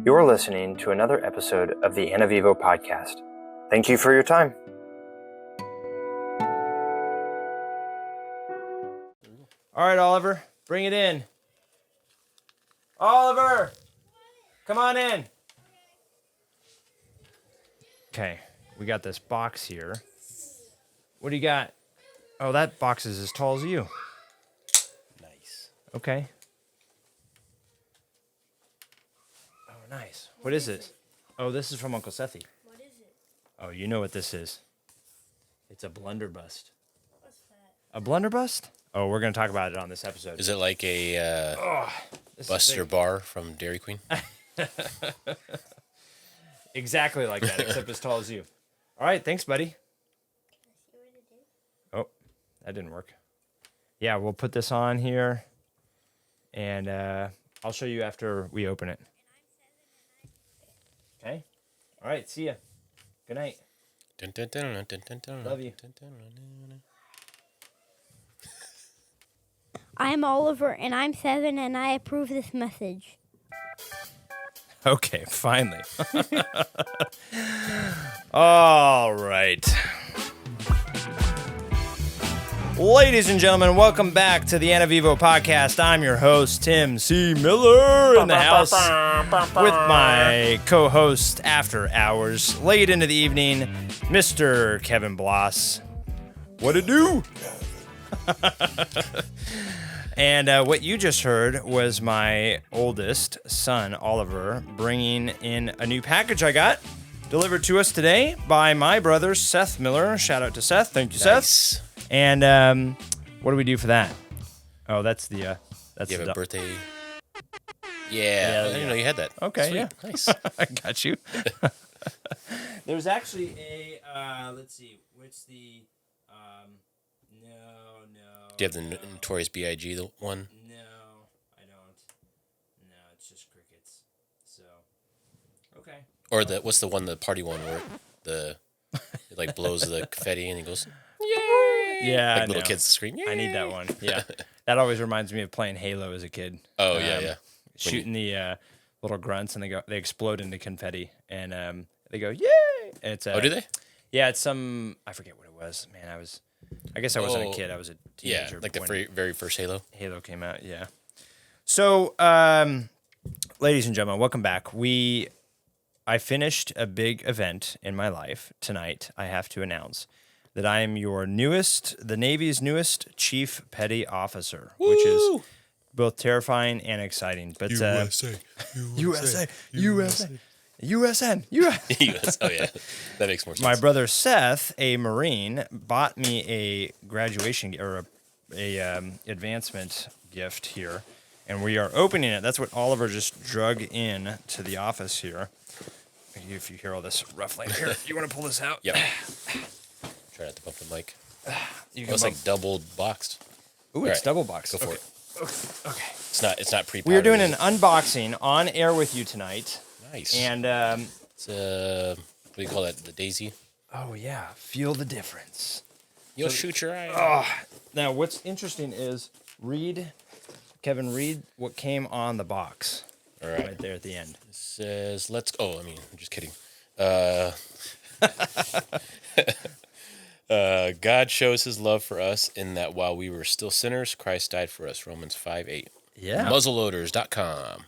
You're listening to another episode of the ANAVIVO podcast. Thank you for your time. All right, Oliver, bring it in. Oliver, come on in. Okay, we got this box here. What do you got? Oh, that box is as tall as you. Nice. Okay. Oh, nice. What is it? Oh, this is from Uncle Sethy. What is it? Oh, you know what this is. It's a blunder bust. What's that? A blunder bust? Oh, we're going to talk about it on this episode. Is it like a Buster bar from Dairy Queen? Exactly like that, except as tall as you. All right, thanks, buddy. Oh, that didn't work. Yeah, we'll put this on here, and I'll show you after we open it. Okay? All right, see ya. Good night. Love you. I'm Oliver, and I'm 7, and I approve this message. Okay, finally. All right. Ladies and gentlemen, welcome back to the ANAVIVO podcast. I'm your host, Tim C. Miller, in the house with my co-host after hours, late into the evening, Mr. Kevin Blas. What it do? And what you just heard was my oldest son, Oliver, bringing in a new package I got delivered to us today by my brother, Seth Miller. Shout out to Seth. Thank you, Nice. Seth. And what do we do for that? Oh, that's the... that's You have the a birthday? Yeah. I didn't know you had that. Okay, Sweet. yeah. Nice. I got you. There's actually a... let's see. What's the... No. Do you have the Notorious B.I.G. the one? No, I don't. No, it's just crickets. So, okay. Or what's the one, the party one where it like blows the confetti and it goes, yay! Yeah, Like little kids scream, yay! I need that one. Yeah, that always reminds me of playing Halo as a kid. Oh, yeah. Shooting the little grunts and they explode into confetti and they go yay! And it's Oh, do they? Yeah, it's some I forget what it was. Man, I guess I wasn't a kid. I was a teenager. Yeah, like the when very first Halo. Halo came out. Yeah. So, ladies and gentlemen, welcome back. I finished a big event in my life tonight. I have to announce that I am the Navy's newest Chief Petty Officer, which is both terrifying and exciting. But USA. USN. US. Oh, yeah. That makes more sense. My brother Seth, a Marine, bought me a graduation or a advancement gift here, and we are opening it. That's what Oliver just drug in to the office here. If you hear all this ruffling here, you want to pull this out? Yep. Try not to bump the mic. It's like double boxed. Ooh, it's double boxed. Go for it. Okay. It's not pre-powdered. We are doing an unboxing on air with you tonight. Nice. And it's what do you call that? The daisy? oh yeah, feel the difference. You'll shoot your eye. Now, what's interesting is Kevin, read what came on the box. All Right there at the end. It says, I'm just kidding. God shows his love for us in that while we were still sinners, Christ died for us. Romans 5:8. Yeah. Muzzleloaders.com.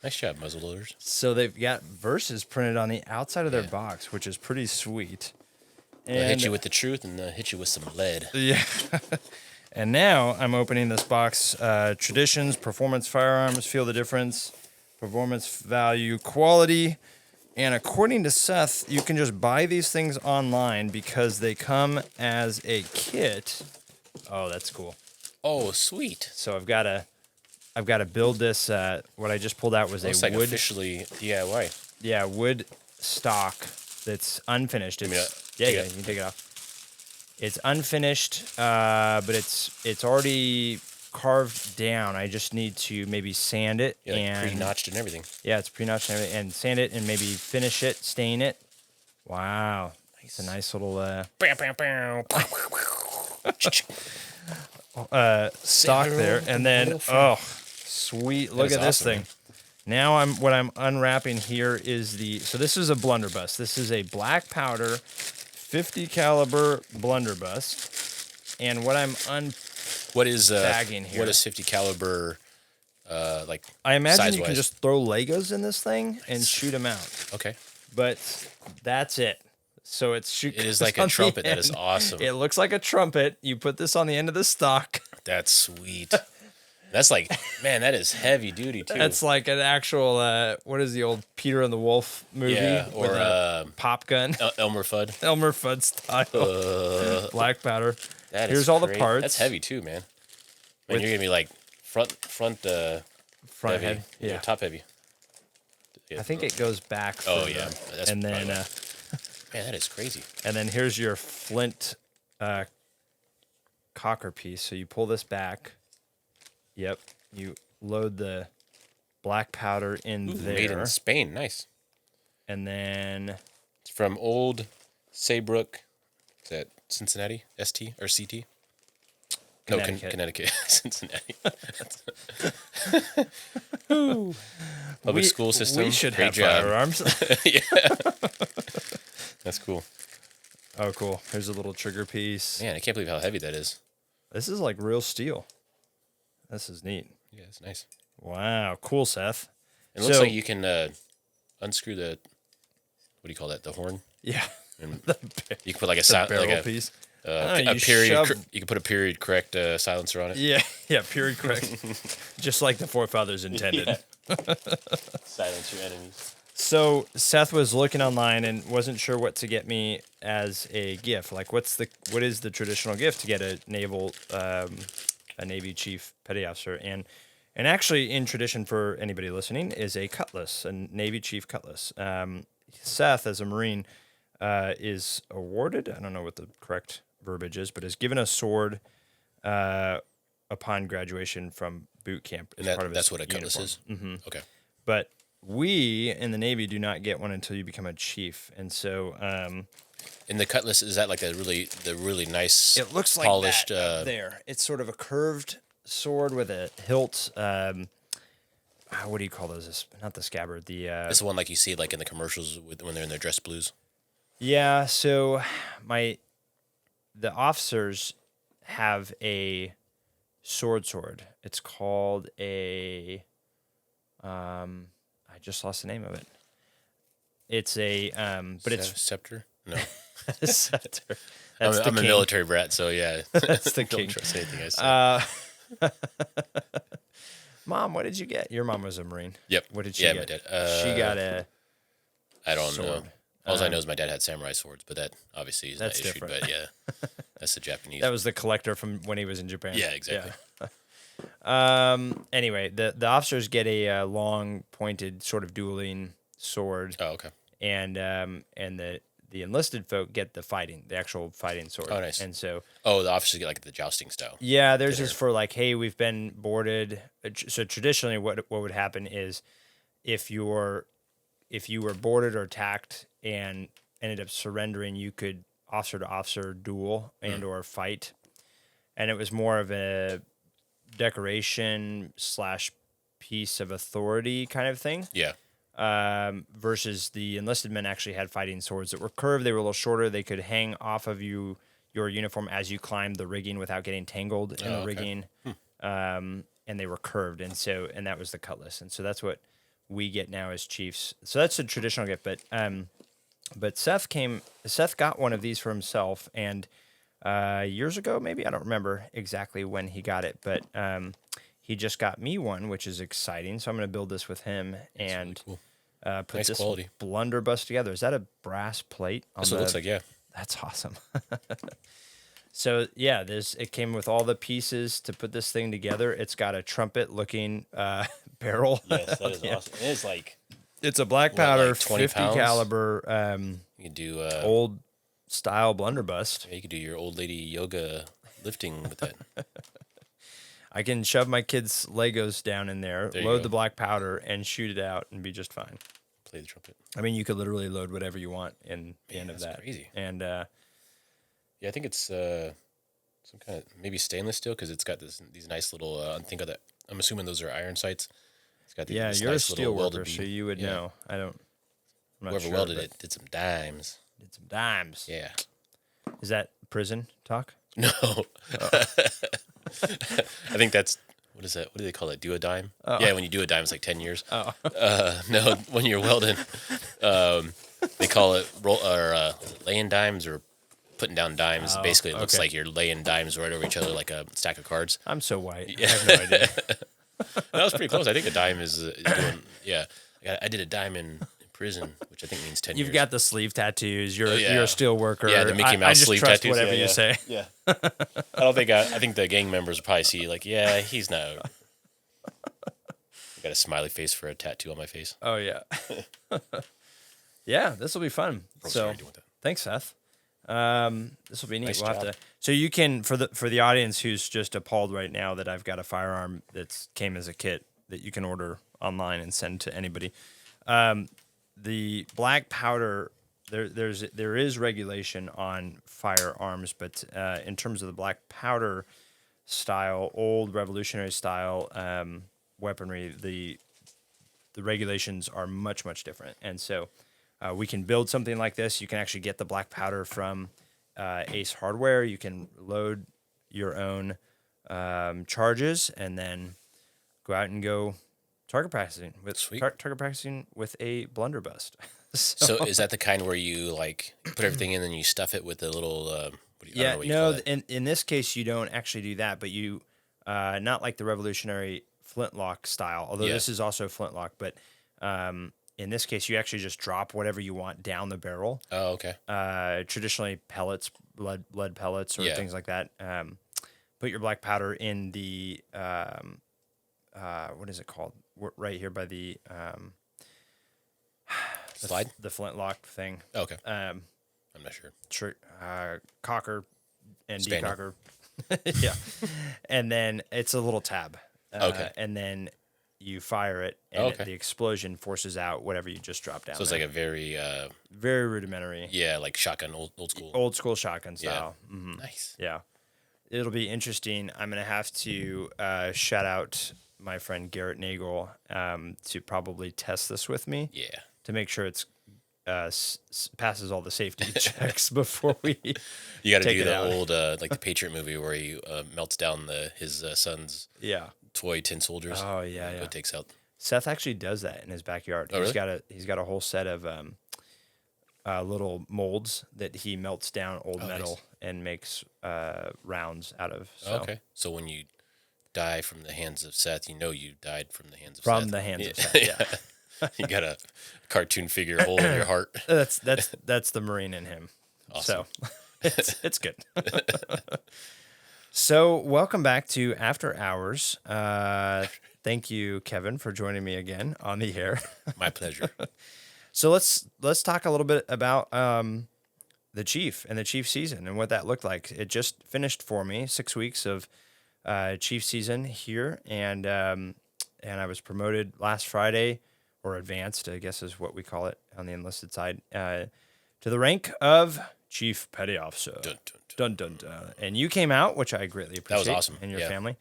Nice job, muzzleloaders. So they've got verses printed on the outside of their box, which is pretty sweet. They'll hit you with the truth and they'll hit you with some lead. Yeah. And now I'm opening this box. Traditions, performance firearms, feel the difference, performance value, quality. And according to Seth, you can just buy these things online because they come as a kit. Oh, that's cool. Oh, sweet. So I've got to build this. What I just pulled out was Looks a like wood. officially DIY. Yeah, wood stock that's unfinished. It's, you can take it off. It's unfinished, but it's already carved down. I just need to maybe sand it. Yeah, and pre-notched and everything. Yeah, it's pre-notched and everything. And sand it and maybe finish it, stain it. Wow. It's a nice little stock there. And then, oh, sweet. Look at this thing. Now what I'm unwrapping here is so this is a blunderbuss. This is a black powder 50 caliber blunderbuss. And what I'm What is bagging here. What is 50 caliber like I imagine you size-wise? can just throw Legos in this thing and shoot them out. Okay. But that's it. So it is like a trumpet. That is awesome. It looks like a trumpet. You put this on the end of the stock. That's sweet. That's like, man, that is heavy duty too. That's like an actual what is the old Peter and the Wolf movie? Yeah, or with a pop gun. Elmer Fudd. Elmer Fudd style. Black powder. Here's all the great. parts. That's heavy too, man. Man, you're gonna be like front heavy. head. Yeah. Top heavy. Yeah. I think it goes back. Oh further. yeah. That's and then man, that is crazy. and then here's your flint cocker piece. So you pull this back. Yep. You load the black powder in there. Made in Spain. Nice. And then It's from Old Saybrook. Is that Cincinnati? ST or CT? Connecticut. No, Connecticut. Cincinnati. Public school system. We should Great have job. firearms. Yeah. That's cool. Oh, cool. Here's a little trigger piece. Man, I can't believe how heavy that is. This is like real steel. This is neat. Yeah, it's nice. Wow. Cool, Seth. It looks like you can unscrew the, what do you call that? The horn? Yeah. And you can put like a Barrel like piece. a you period. shove- You can put a period correct silencer on it. Yeah. Yeah. Period correct. Just like the forefathers intended. Silence your enemies. So Seth was looking online and wasn't sure what to get me as a gift. Like, what is the traditional gift to get a Navy chief petty officer? And actually, in tradition for anybody listening, is a cutlass, a Navy chief cutlass. Seth, as a Marine, is awarded. I don't know what the correct verbiage is, but is given a sword upon graduation from boot camp. And that's what a cutlass is? Mm-hmm. Okay. But we in the Navy do not get one until you become a chief, and so And the cutlass, is that like the really nice? it looks like polished. that up there. It's sort of a curved sword with a hilt. What do you call those? Not the scabbard. It's the one like you see like in the commercials when they're in their dress blues. Yeah. So the officers have a sword. It's called a. I just lost the name of it. It's a but it's scepter. No, scepter. I'm the a king. military brat, so yeah. That's the Don't king. trust anything I say. Mom, what did you get? Your mom was a Marine. Yep. What did she Yeah, get? my dad. She got a. I don't sword. know. All I know is my dad had samurai swords, but that obviously is not That's issued. different. But yeah, that's the Japanese. That was the collector from when he was in Japan. Yeah, exactly. Anyway, the officers get a long pointed sort of dueling sword, Oh, okay. and the enlisted folk get the actual fighting sword. Oh, nice. And so Oh, the officers get like the jousting style. yeah, there's just for like, hey, we've been boarded. So traditionally, what would happen is if you were boarded or attacked and ended up surrendering, you could officer to officer duel and or fight, and it was more of a decoration / piece of authority kind of thing. Yeah. Versus the enlisted men actually had fighting swords that were curved. They were a little shorter. They could hang off of your uniform as you climbed the rigging without getting tangled in the rigging. And they were curved, and that was the cutlass. And so that's what we get now as chiefs. So that's a traditional gift. But Seth got one of these for himself, and years ago, maybe, I don't remember exactly when he got it, but he just got me one, which is exciting. So I'm going to build this with him and Really cool. put Nice this quality. blunderbuss together. Is that a brass plate? That's what it looks like. Yeah. That's awesome. So yeah, it came with all the pieces to put this thing together. It's got a trumpet-looking barrel. Yes, that is awesome. It is like It's a black powder, like 20 50 pounds? caliber, you could do old style blunderbuss. you could do your old lady yoga lifting with that. I can shove my kids' Legos down in there, There you load go. the black powder, and shoot it out and be just fine. Play the trumpet. I mean, you could literally load whatever you want in the end of that's that. crazy. And Yeah, I think it's some kind of maybe stainless steel because it's got these nice little. I'm assuming those are iron sights. It's got Yeah, this you're nice a little steel welded worker, so bead. you would Yeah. know. I'm not Whoever sure, welded but it did some dimes. did some dimes. Yeah. Is that prison talk? No. I think that's, what is that? What do they call that? Do a dime? Oh. Yeah, when you do a dime, it's like 10 years. Oh. No, when you're welding, they call it laying dimes or putting down dimes. Oh, Basically, it looks okay. like you're laying dimes right over each other like a stack of cards. I'm so white. Yeah. I have no idea. That was pretty close. I think a dime is doing, yeah. I did a dime in prison, which I think means 10 You've years. got the sleeve tattoos. You're yeah. you're a steel worker. Yeah, the Mickey I Mouse just sleeve trust tattoos. whatever yeah, you say. Yeah. I think the gang members will probably see, like, yeah, he's not. I got a smiley face for a tattoo on my face. Oh yeah. Yeah, this will be fun. Broke So scary doing that. thanks, Seth. This will be neat. Nice we'll have job. to. So you can for the audience who's just appalled right now that I've got a firearm that came as a kit that you can order online and send to anybody. The black powder, there is regulation on firearms, but in terms of the black powder style, old revolutionary style weaponry, the regulations are much different, and so we can build something like this. You can actually get the black powder from Ace Hardware. You can load your own charges and then go out and go target practicing with Sweet. target practicing with a blunderbuss. So is that the kind where you, like, put everything in and you stuff it with a little, I don't Yeah, know what you call that. in this case you don't actually do that, but you not like the revolutionary flintlock style. Although Yeah. this is also flintlock, but in this case you actually just drop whatever you want down the barrel. Oh, okay. Traditionally pellets, lead pellets, or Yeah. things like that. Put your black powder in the what is it called? We're right here by the Slide? the flintlock thing. Oh, okay. Um, I'm not sure. cocker and Spaniel. decocker. Yeah. And then it's a little tab. Okay. And then you fire it, and Okay. the explosion forces out whatever you just dropped down. So it's there. like a very, Very rudimentary. yeah, like shotgun, old school. Old school shotgun style. Mhm. Nice. Yeah. It'll be interesting. I'm going to have to shout out my friend Garrett Nagel to probably test this with me Yeah. to make sure it's passes all the safety checks before we You got to take do it the out. old, like the Patriot movie where he melts down his son's Yeah. toy tin soldiers. Oh, yeah, yeah. It takes out. Seth actually does that in his backyard. Oh, really? He's got a whole set of little molds that he melts down old Oh, metal nice. and makes rounds out of. So. Okay. So when you die from the hands of Seth, you know you died from the hands of From Seth. the hands Yeah. of Seth, yeah. You got a cartoon figure hole in your heart. That's the Marine in him. Awesome. So it's good. So welcome back to After Hours. Thank you, Kevin, for joining me again on the air. My pleasure. So let's talk a little bit about the Chief and the Chief season and what that looked like. It just finished for me, 6 weeks of Chief season here, and I was promoted last Friday, or advanced, I guess is what we call it on the enlisted side, to the rank of Chief Petty Officer. Dun, dun, Dun dun dun. And you came out, which I greatly appreciate. was awesome, And your yeah. family.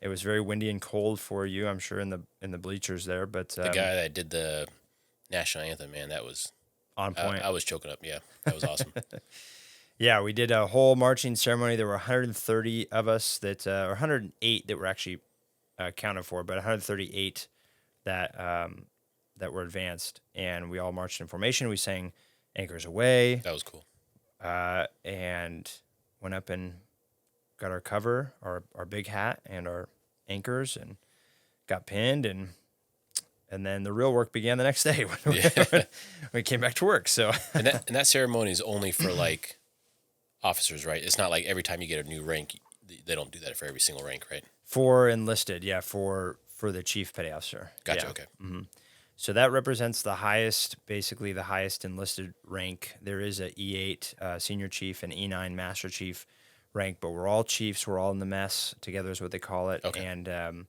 It was very windy and cold for you, I'm sure, in the bleachers there, but The guy that did the national anthem, man, that was on point. I was choking up. Yeah, that was awesome. Yeah, we did a whole marching ceremony. There were 130 of us or 108 that were actually counted for, but 138 that were advanced, and we all marched in formation. We sang "Anchors Aweigh," That was cool. and went up and got our cover, our big hat, and our anchors, and got pinned, and then the real work began the next day when we came back to work. So And that ceremony is only for like officers, right? It's not like every time you get a new rank, they don't do that for every single rank, right? for enlisted, yeah, for the Chief Petty Officer. Gotcha. Yeah. Okay. So that represents the highest, basically the highest enlisted rank. There is a E8 Senior Chief and E9 Master Chief rank, but we're all chiefs. We're all in the mess together is what they call it. Okay. And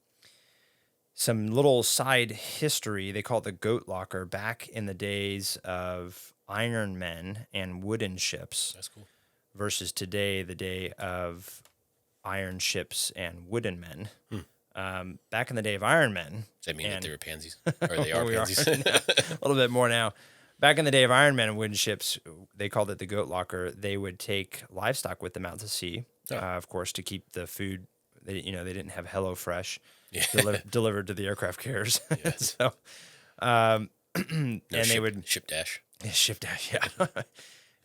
some little side history, they call it the goat locker. Back in the days of iron men and wooden ships That's cool. versus today, the day of iron ships and wooden men. back in the day of Ironmen. Does that mean that and- they were pansies? Or they are We are pansies? now. A little bit more now. Back in the day of Ironmen and wooden ships, they called it the goat locker. They would take livestock with them out to sea, Oh. of course, to keep the food. They didn't have HelloFresh Yeah. delivered to the aircraft carriers. Yeah. So, No, and they would ship dash. ship that, yeah.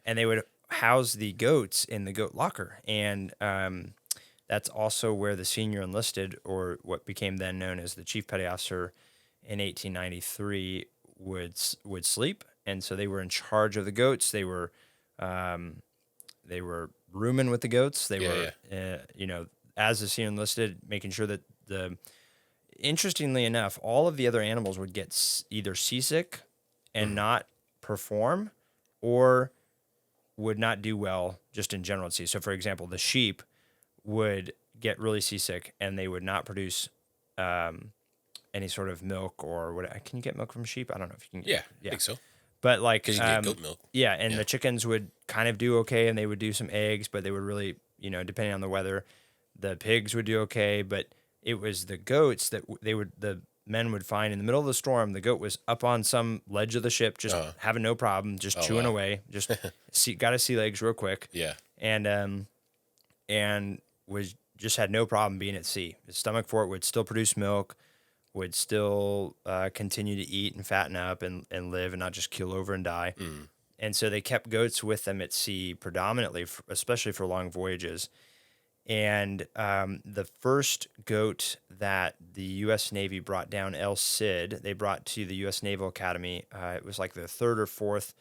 And they would house the goats in the goat locker, and that's also where the senior enlisted, or what became then known as the chief petty officer, in 1893 would sleep. And so they were in charge of the goats. They were rooming with the goats. They were as the senior enlisted, making sure that interestingly enough, all of the other animals would get either seasick and not perform, or would not do well just in general at sea. So, for example, the sheep would get really seasick and they would not produce any sort of milk or what. Can you get milk from sheep? I don't know if you can. Yeah, I think so. But like, Because you can get goat milk. yeah, and the chickens would kind of do okay, and they would do some eggs, but they would really, depending on the weather, the pigs would do okay, but it was the goats that the men would find in the middle of the storm. The goat was up on some ledge of the ship, just having no problem, just chewing away, just got his sea legs real quick. Yeah. And was just had no problem being at sea. His stomach for it would still produce milk, would still continue to eat and fatten up and live and not just keel over and die. And so they kept goats with them at sea predominantly, especially for long voyages. And the first goat that the U.S. Navy brought down, El Cid, they brought to the U.S. Naval Academy. It was like the third or fourth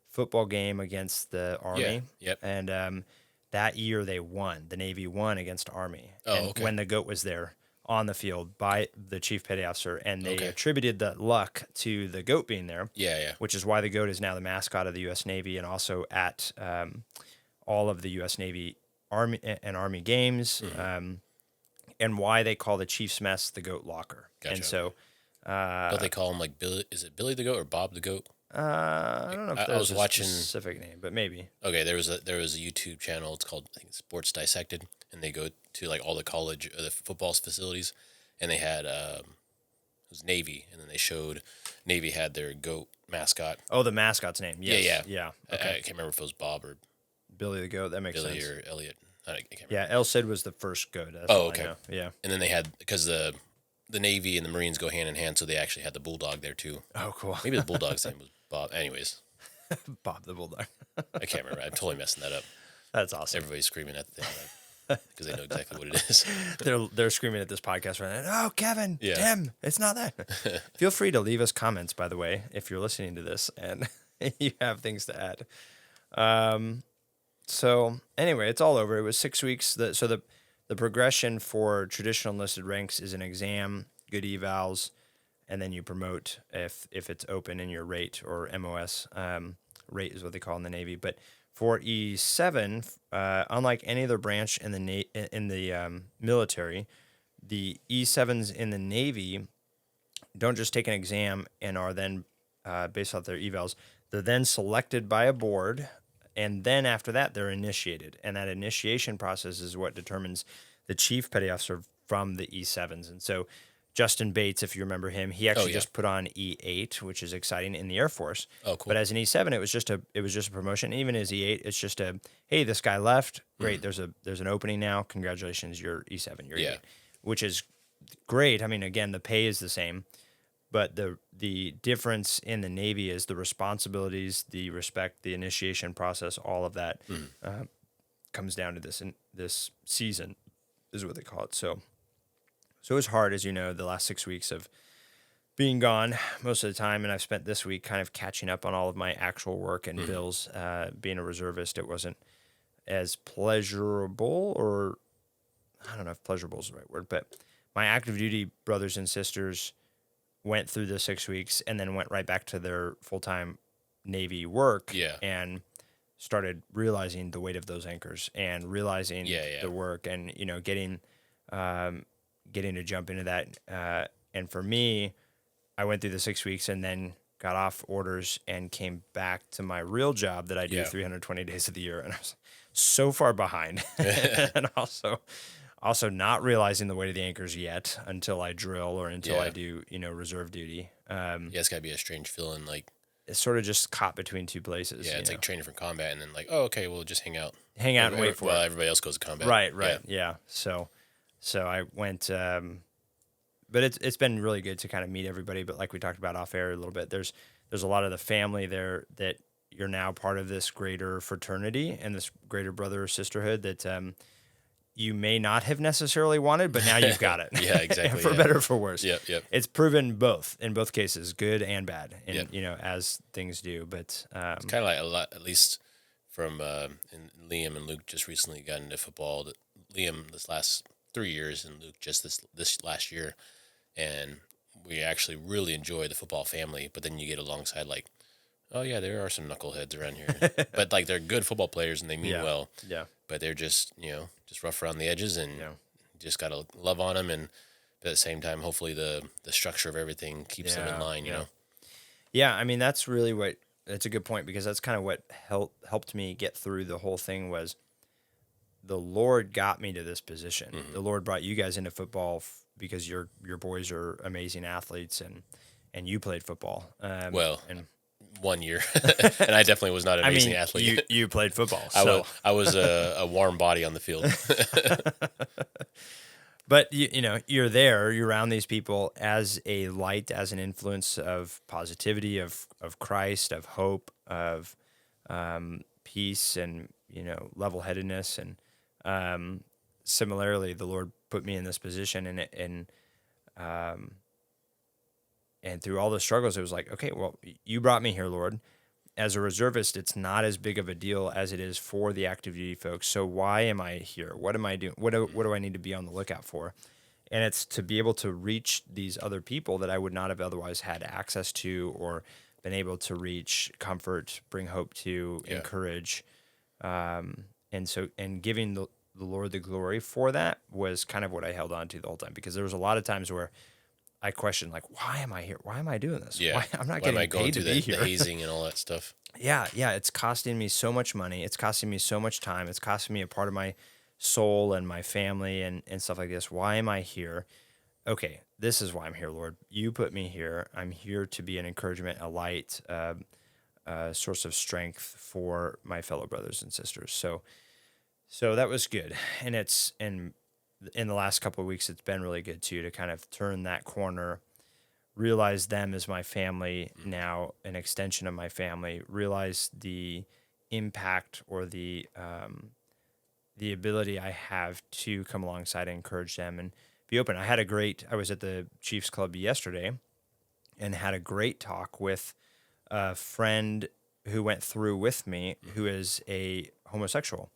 football game against the Army. Yeah. Yep. And that year they won. The Navy won against Army. Oh, and okay. when the goat was there on the field by the chief petty officer. And they Okay. attributed that luck to the goat being there. Yeah. Which is why the goat is now the mascot of the U.S. Navy and also at all of the U.S. Navy Army games, and why they call the Chief's Mess the goat locker. Gotcha. And so, Don't they call him like Billy? Is it Billy the goat or Bob the goat? I don't know if I there's was a watching- specific name, but maybe. Okay, there was a YouTube channel. It's called, I think, Sports Dissected, and they go to like all the college or the football facilities, and they had it was Navy, and then they showed Navy had their goat mascot. Oh, the mascot's name. Yes. Yeah. I can't remember if it was Bob or Billy the goat. That makes Billy sense. or Elliot. I can't remember. Yeah, El Cid was the first goat. That's Oh, all I okay. know. Yeah. And then they had, because the Navy and the Marines go hand in hand, so they actually had the bulldog there too. Oh, cool. Maybe the bulldog's name was Bob. Anyways, Bob the Bulldog. I can't remember. I'm totally messing that up. That's awesome. Everybody's screaming at the thing because they know exactly what it is. They're screaming at this podcast right now. Oh, Kevin, Yeah. Tim, it's not that. Feel free to leave us comments, by the way, if you're listening to this and you have things to add. So anyway, it's all over. It was 6 weeks. So the progression for traditional enlisted ranks is an exam, good evals, and then you promote if it's open in your rate or MOS. Rate is what they call in the Navy. But for E7, unlike any other branch in the military, the E7s in the Navy don't just take an exam and are then based off their evals. They're then selected by a board, and then after that, they're initiated. And that initiation process is what determines the chief petty officer from the E7s. And so Justin Bates, if you remember him, he actually just put on E8, which is exciting, in the Air Force. Oh, cool. But as an E7, it was just a promotion. Even as E8, it's just hey, this guy left. Great, there's an opening now. Congratulations, you're E7. You're E8, which is great. I mean, again, the pay is the same, but the difference in the Navy is the responsibilities, the respect, the initiation process, all of that comes down to this season, is what they call it. So it was hard, as you know, the last 6 weeks of being gone most of the time, and I've spent this week kind of catching up on all of my actual work and bills. Being a reservist, it wasn't as pleasurable, or I don't know if pleasurable is the right word, but my active duty brothers and sisters went through the 6 weeks and then went right back to their full-time Navy work and started realizing the weight of those anchors and realizing the work and, getting to jump into that. And for me, I went through the 6 weeks and then got off orders and came back to my real job that I do 320 days of the year. And I was so far behind. And also Also, not realizing the weight of the anchors yet until I drill or until I Yeah. do, reserve duty. Yeah, it's gotta be a strange feeling. Like, It's sort of just caught between two places. yeah, you it's know? like training for combat, and then like, oh, okay, we'll just hang out, Hang out and wait for while it. everybody else goes to combat. Right, Yeah. yeah. So I went, but it's been really good to kind of meet everybody. But like we talked about off air a little bit, there's a lot of the family there that you're now part of this greater fraternity and this greater brother or sisterhood that you may not have necessarily wanted, but now you've got it. Yeah, exactly. For yeah. better or for worse. Yep. It's proven in both cases, good and bad, and Yep. as things do. But It's kind of like a lot, at least from and Liam and Luke just recently got into football. Liam this last 3 years, and Luke just this last year, and we actually really enjoy the football family. But then you get alongside like, oh yeah, there are some knuckleheads around here, but like they're good football players and they mean well. Yeah. But they're just just rough around the edges, and Yeah. just gotta love on them. And but at the same time, hopefully the structure of everything keeps them in line. You know. Yeah, I mean that's really that's a good point, because that's kind of what helped me get through the whole thing was the Lord got me to this position. Mm-hmm. The Lord brought you guys into football because your boys are amazing athletes and you played football. Well, and 1 year, and I definitely was not an amazing athlete. You played football. So. I was a warm body on the field. But you're there. You're around these people as a light, as an influence of positivity, of Christ, of hope, of peace, and level-headedness. And similarly, the Lord put me in this position, and through all the struggles, it was like, okay, well, you brought me here, Lord. As a reservist, it's not as big of a deal as it is for the active duty folks. So why am I here? What am I doing? What do I need to be on the lookout for? And it's to be able to reach these other people that I would not have otherwise had access to, or been able to reach, comfort, bring hope to, encourage. And giving the Lord the glory for that was kind of what I held on to the whole time, because there was a lot of times where I questioned, like, why am I here? Why am I doing this? Yeah, I'm not why am I getting going paid to through be the here. hazing and all that stuff? Yeah, it's costing me so much money. It's costing me so much time. It's costing me a part of my soul and my family and stuff like this. Why am I here? Okay, this is why I'm here, Lord. You put me here. I'm here to be an encouragement, a light, a source of strength for my fellow brothers and sisters. So that was good. And in the last couple of weeks, it's been really good too, to kind of turn that corner, realize them as my family now, an extension of my family, realize the impact or the ability I have to come alongside and encourage them and be open. I was at the Chiefs Club yesterday and had a great talk with a friend who went through with me, who is a homosexual.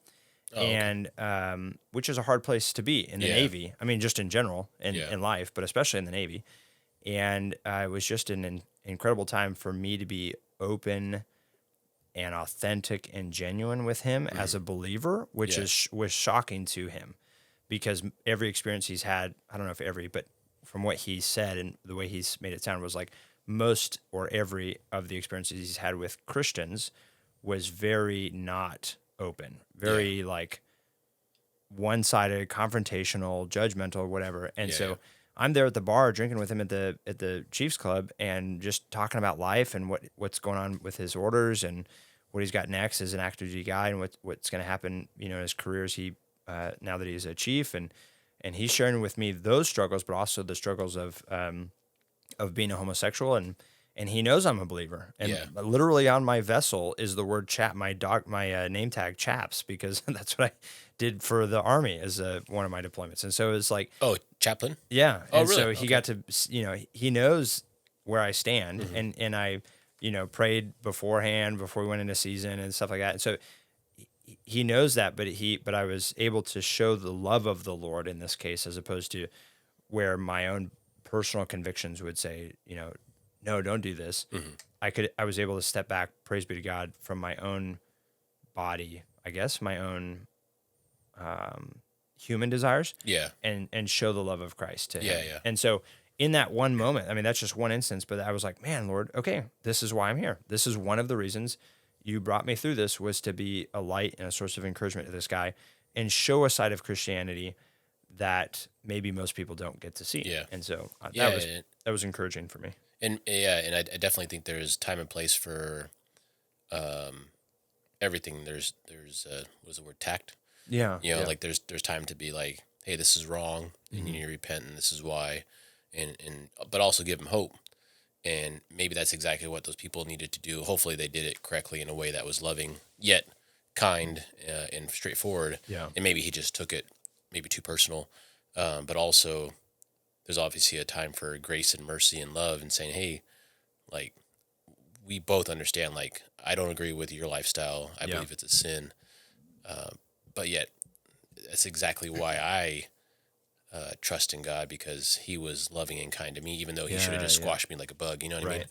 Oh, okay. And which is a hard place to be in the Navy. I mean, just in general in life, but especially in the Navy. And it was just an incredible time for me to be open and authentic and genuine with him as a believer, which was shocking to him, because every experience he's had, I don't know if every, but from what he said and the way he's made it sound, was like most or every of the experiences he's had with Christians was very not open, very like one-sided, confrontational, judgmental, whatever. And so I'm there at the bar drinking with him at the Chiefs Club and just talking about life and what's going on with his orders and what he's got next as an active duty guy and what's going to happen, in his career as he now that he's a chief, and he's sharing with me those struggles, but also the struggles of being a homosexual, and he knows I'm a believer. And literally on my vessel is the word chap, my name tag Chaps, because that's what I did for the Army as one of my deployments. And so it's like, oh, chaplain. Yeah. Oh, and really? so he got to, he knows where I stand, and I, prayed beforehand before we went into season and stuff like that. And so he knows that, but I was able to show the love of the Lord in this case, as opposed to where my own personal convictions would say, no, don't do this. I was able to step back, praise be to God, from my own body, I guess, my own human desires, and show the love of Christ to him. And so in that one moment, I mean, that's just one instance, but I was like, man, Lord, okay, this is why I'm here. This is one of the reasons you brought me through this, was to be a light and a source of encouragement to this guy and show a side of Christianity that maybe most people don't get to see. Yeah. And so Yeah, that was encouraging for me. and I definitely think there's time and place for everything. There's what is the word, tact? Yeah. You know, like there's time to be like, hey, this is wrong, and you need to repent, and this is why, and but also give them hope. And maybe that's exactly what those people needed to do. Hopefully, they did it correctly in a way that was loving yet kind and straightforward. Yeah. And maybe he just took it maybe too personal, but also there's obviously a time for grace and mercy and love, and saying, hey, like, we both understand, like, I don't agree with your lifestyle. I believe it's a sin. But yet, that's exactly why I trust in God, because he was loving and kind to me, even though he should have just squashed me like a bug, you know what I mean?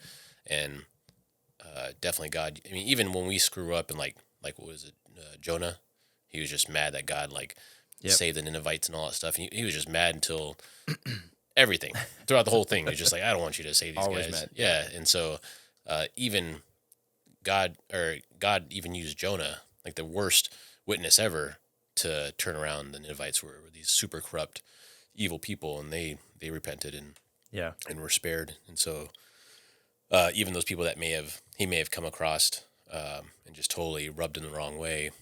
And definitely God, I mean, even when we screw up and like what was it, Jonah, he was just mad that God, like, saved the Ninevites and all that stuff. And he was just mad until everything, throughout the whole thing. He was just like, I don't want you to save these Always guys. mad. Yeah. And so even God even used Jonah, like the worst witness ever, to turn around the Ninevites, were these super corrupt, evil people, and they repented and were spared. And so even those people that he may have come across and just totally rubbed in the wrong way,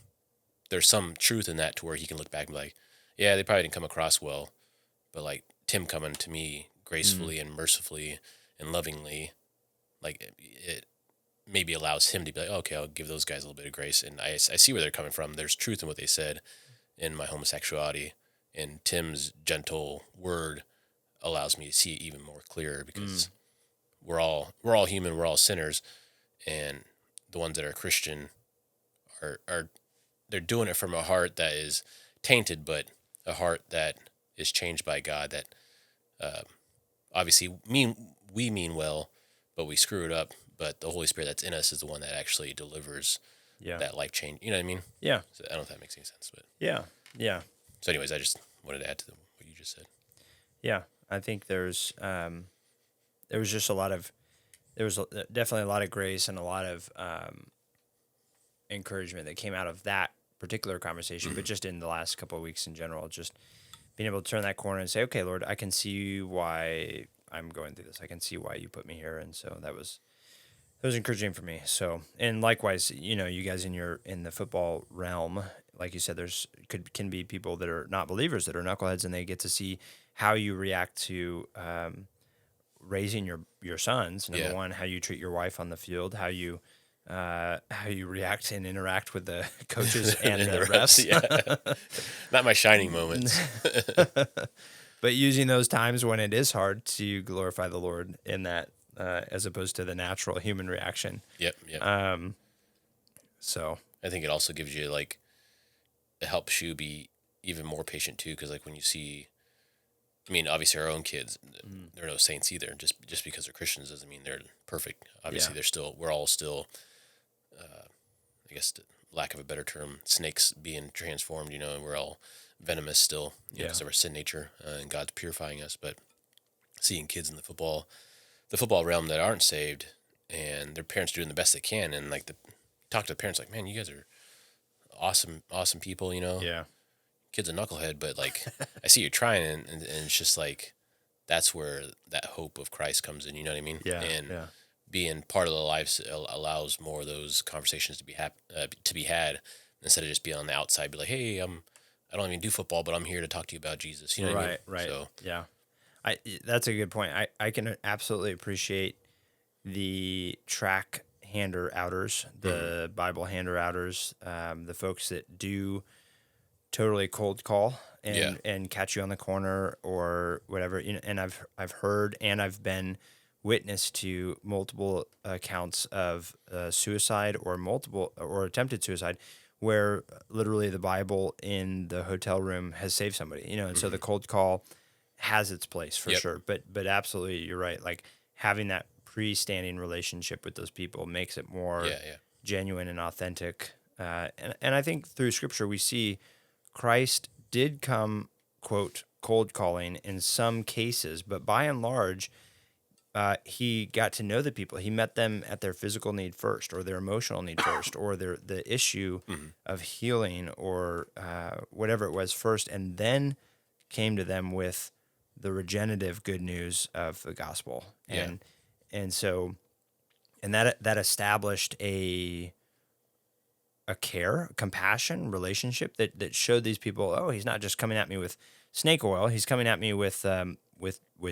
there's some truth in that, to where he can look back and be like, yeah, they probably didn't come across well, but like Tim coming to me gracefully and mercifully and lovingly, like, it maybe allows him to be like, oh, okay, I'll give those guys a little bit of grace. And I see where they're coming from. There's truth in what they said in my homosexuality, and Tim's gentle word allows me to see it even more clearer, because we're all human, we're all sinners, and the ones that are Christian are they're doing it from a heart that is tainted, but a heart that is changed by God. That obviously we mean well, but we screw it up. But the Holy Spirit that's in us is the one that actually delivers that life change. You know what I mean? Yeah. So I don't know if that makes any sense, but Yeah. so anyways, I just wanted to add to what you just said. Yeah. I think there was just definitely a lot of grace and a lot of encouragement that came out of that particular conversation, but just in the last couple of weeks in general, just being able to turn that corner and say, okay, Lord, I can see why I'm going through this. I can see why you put me here. And so that was encouraging for me. So, and likewise, you know, you guys in the football realm, like you said, can be people that are not believers, that are knuckleheads, and they get to see how you react to raising your sons. Number one, how you treat your wife on the field, how you react and interact with the coaches and the refs. Yeah. Not my shining moments. But using those times when it is hard to glorify the Lord in that, as opposed to the natural human reaction. Yep. So I think it also gives you, like, it helps you be even more patient too, because like when you see, I mean, obviously our own kids, they're no saints either. Just because they're Christians doesn't mean they're perfect. Obviously, we're all still, I guess, lack of a better term, snakes being transformed. You know, and we're all venomous still, because of our sin nature, and God's purifying us. But seeing kids in the football realm that aren't saved, and their parents doing the best they can, and like talk to the parents like, man, you guys are awesome people, you know. yeah, Kid's a knucklehead, but like I see you're trying, and it's just like that's where that hope of Christ comes in. You know what I mean? Yeah. And yeah. being part of the lives allows more of those conversations to be had, instead of just being on the outside, be like, hey, I don't even do football, but I'm here to talk to you about Jesus. You know what I mean? Right. So Yeah. That's a good point. I can absolutely appreciate the track hander outers, the Bible hander outers, the folks that do totally cold call and catch you on the corner or whatever. You know, and I've heard and I've been witness to multiple accounts of suicide or attempted suicide, where literally the Bible in the hotel room has saved somebody. You know, and so the cold call has its place for sure. But absolutely, you're right. Like having that pre-standing relationship with those people makes it more genuine and authentic. And I think through Scripture we see Christ did come, quote, cold calling in some cases, but by and large, he got to know the people. He met them at their physical need first, or their emotional need first, or the issue of healing, or whatever it was first, and then came to them with the regenerative good news of the gospel. Yeah. And so that established a care, compassion, relationship that showed these people, oh, he's not just coming at me with snake oil, he's coming at me with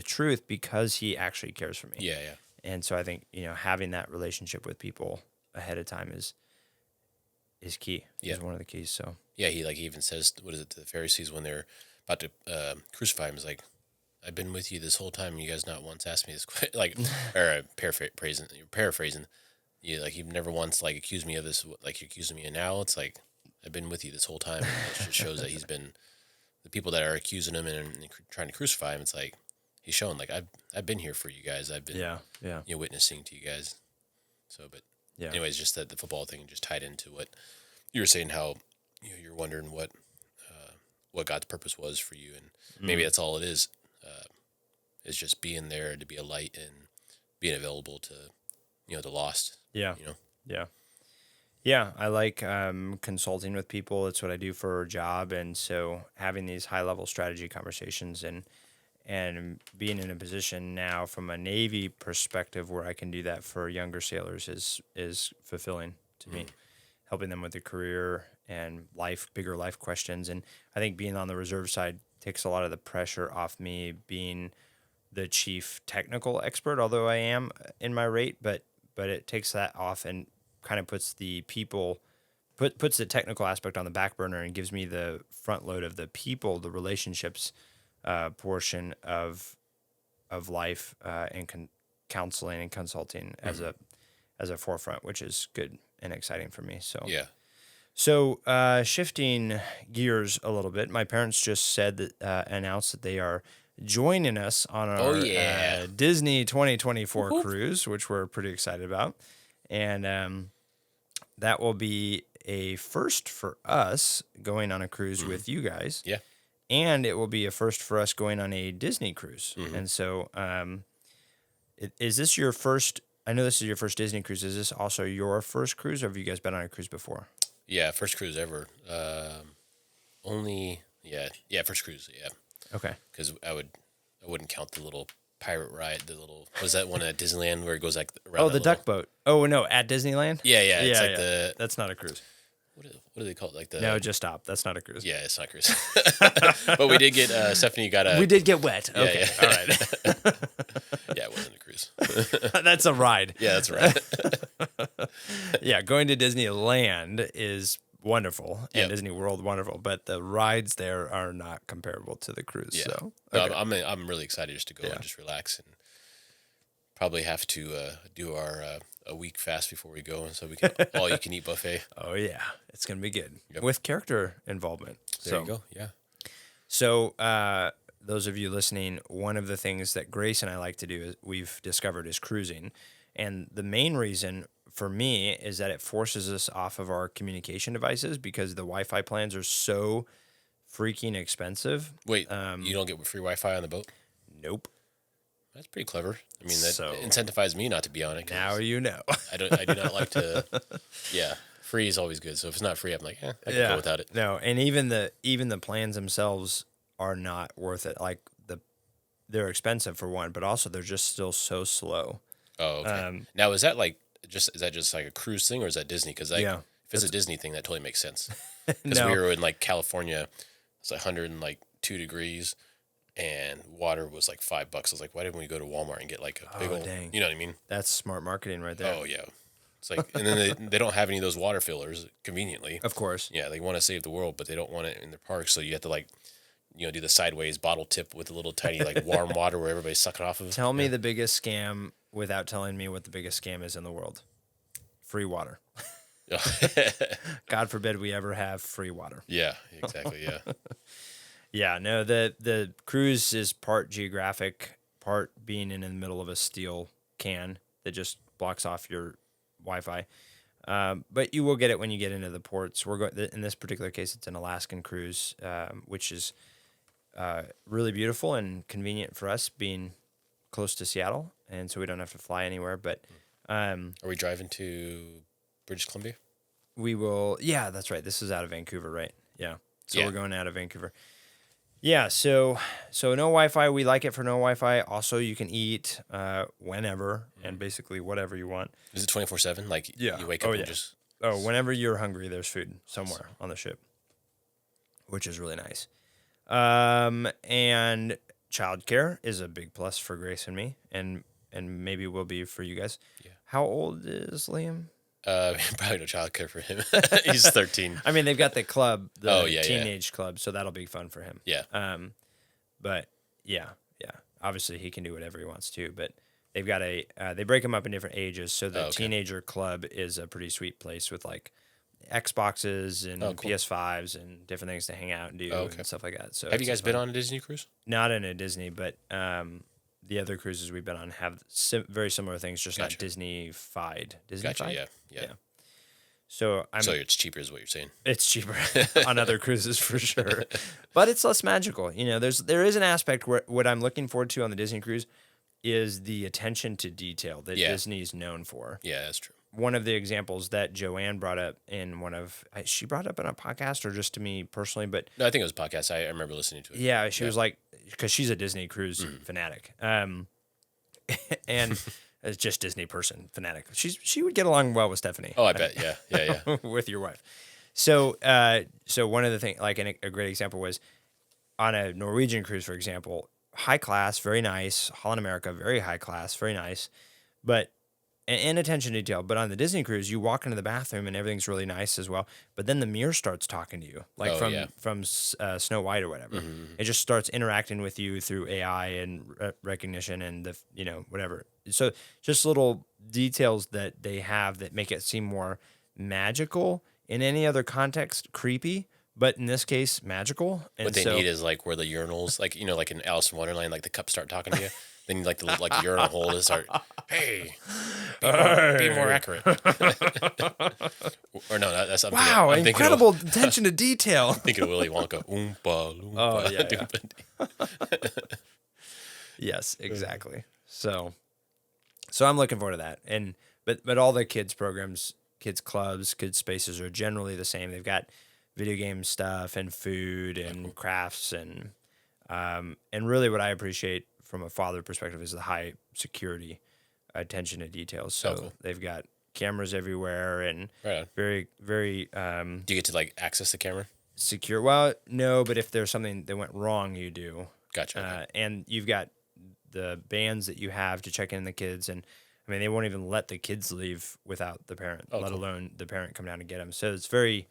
truth because he actually cares for me. Yeah, yeah. And so I think, having that relationship with people ahead of time is key. Yeah. Is one of the keys. So Yeah, he even says, what is it, to the Pharisees when they're about to crucify him, is like, I've been with you this whole time, and you guys not once asked me this question. Like, or paraphrasing. You've never once accused me of this, like you're accusing me, and now it's like, I've been with you this whole time. And it just shows that he's been, the people that are accusing him and trying to crucify him, it's like he's shown, like, I've been here for you guys. I've been witnessing to you guys. So, but anyways, just that the football thing just tied into what you were saying, how you're wondering what God's purpose was for you, and maybe that's all it is. It's just being there to be a light and being available to the lost. Yeah. Yeah, I like consulting with people. It's what I do for a job, and so having these high-level strategy conversations and being in a position now from a Navy perspective where I can do that for younger sailors is fulfilling to me, helping them with their career and bigger life questions. And I think being on the reserve side takes a lot of the pressure off me being the chief technical expert, although I am in my rate, but it takes that off and kind of puts the technical aspect on the back burner and gives me the front load of the people, the relationships portion of life and counseling and consulting as a forefront, which is good and exciting for me. So Yeah. So shifting gears a little bit, my parents just announced that they are joining us on our Disney 2024 cruise, which we're pretty excited about. And that will be a first for us going on a cruise with you guys. Yeah. And it will be a first for us going on a Disney cruise. And so is this your first? I know this is your first Disney cruise. Is this also your first cruise, or have you guys been on a cruise before? Yeah, first cruise ever. First cruise, yeah. Okay. Because I wouldn't count the little pirate ride, was that one at Disneyland where it goes like around the duck boat. Oh, no, at Disneyland? Yeah, it's like that's not a cruise. What do they call it? Like the No, just stop. That's not a cruise. Yeah, it's not a cruise. But we did get Stephanie We did get wet. Okay. Yeah. All right. Yeah, it wasn't a cruise. That's a ride. Yeah, that's right. Yeah, going to Disneyland is wonderful and Yep. Disney World wonderful, but the rides there are not comparable to the cruise. Yeah. So No, okay. I'm really excited just to go and just relax, and probably have to do our a week fast before we go, and so we can all you can eat buffet. Oh yeah, it's gonna be good Yep. with character involvement. There you go. Yeah. So those of you listening, one of the things that Grace and I like to do we've discovered is cruising, and the main reason for me is that it forces us off of our communication devices because the Wi-Fi plans are so freaking expensive. Wait, you don't get free Wi-Fi on the boat? Nope. That's pretty clever. I mean, that So- incentivizes me not to be on it. 'Cause Now you know. I do not like to. Yeah, free is always good. So if it's not free, I'm like, I can go without it. No, and even the plans themselves are not worth it. Like they're expensive for one, but also they're just still so slow. Oh, okay. Now is that just like a cruise thing, or is that Disney? Because if it's a Disney thing, that totally makes sense. Because No. we were in California, it's 102 degrees, and water was like $5. I was like, why didn't we go to Walmart and get like a big old? dang. You know what I mean? That's smart marketing right there. Oh yeah. It's like, and then they don't have any of those water fillers conveniently. Of course. Yeah, they want to save the world, but they don't want it in their parks. So you have to do the sideways bottle tip with a little tiny warm water where everybody's sucking off of. Tell me the biggest scam without telling me what the biggest scam is in the world. Free water. God forbid we ever have free water. Yeah, exactly. Yeah. Yeah, no, the cruise is part geographic, part being in the middle of a steel can that just blocks off your Wi-Fi. But you will get it when you get into the ports. We're going in this particular case, it's an Alaskan cruise, which is really beautiful and convenient for us being close to Seattle, and so we don't have to fly anywhere. But Are we driving to British Columbia? we will. Yeah, that's right. This is out of Vancouver, right? Yeah. So Yeah. we're going out of Vancouver. Yeah, so no Wi-Fi. We like it for no Wi-Fi. Also, you can eat whenever and basically whatever you want. Is it 24/7? Like Yeah. you wake up Oh, and yeah. just Whenever you're hungry, there's food somewhere on the ship, which is really nice. And childcare is a big plus for Grace and me, and maybe will be for you guys. Yeah. How old is Liam? probably no childcare for him. He's 13. I mean, they've got the club, the Oh, yeah, teenage club, so that'll be fun for him. Yeah. But yeah. Obviously, he can do whatever he wants to, but they've got they break them up in different ages. So the teenager club is a pretty sweet place with like Xboxes and cool. PS5s and different things to hang out and do and stuff like that. So Have you guys been on a Disney cruise? Not in a Disney, but the other cruises we've been on have very similar things, just not Disney-fied. Gotcha. Yeah. So it's cheaper, is what you're saying. It's cheaper on other cruises for sure, but it's less magical. You know, there is an aspect where what I'm looking forward to on the Disney cruise is the attention to detail that Disney's known for. Yeah, that's true. One of the examples that Joanne brought up in she brought up in a podcast or just to me personally, but no, I think it was a podcast. I remember listening to it. Yeah, she was like, because she's a Disney cruise fanatic, and as just Disney person fanatic. She would get along well with Stephanie. Oh, I bet. Yeah. With your wife. So one of the things, like a great example was on a Norwegian cruise, for example, high class, very nice. Holland America, very high class, very nice, but and attention to detail. But on the Disney cruise, you walk into the bathroom and everything's really nice as well. But then the mirror starts talking to you, like from Snow White or whatever. It just starts interacting with you through AI and recognition and whatever. So just little details that they have that make it seem more magical. In any other context, creepy, but in this case, magical. And what they need is like where the urinals, like like in Alice in Wonderland, like the cups start talking to you. Then like the urinal hole to start, hey, be more accurate. Or no, that's something. Wow, incredible attention to detail. I'm thinking of Willy Wonka. Oompa Loompa. Oh yeah. Yes, exactly. So I'm looking forward to that. And but all the kids programs, kids clubs, kids spaces are generally the same. They've got video game stuff and food and crafts and really what I appreciate from a father perspective is the high security attention to details. So they've got cameras everywhere and very, very do you get to like access the camera? Secure. Well, no, but if there's something that went wrong, you do. Gotcha. And you've got the bands that you have to check in the kids, and I mean they won't even let the kids leave without the parent, let alone the parent come down and get them. So it's very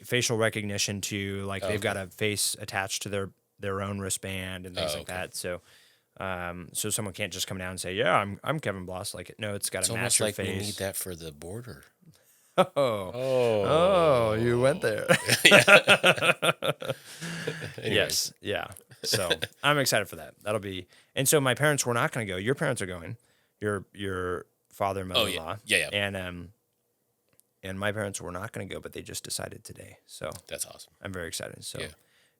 facial recognition too. Like they've got a face attached to their own wristband and things like that. So so someone can't just come down and say, "Yeah, I'm Kevin Blas." Like no, it's got to match your face. We need that for the border. Oh, you went there. Yes, yeah. So I'm excited for that. That'll be, and so my parents were not going to go. Your parents are going. Your father and mother-in-law. Yeah. And my parents were not going to go, but they just decided today. So that's awesome. I'm very excited. So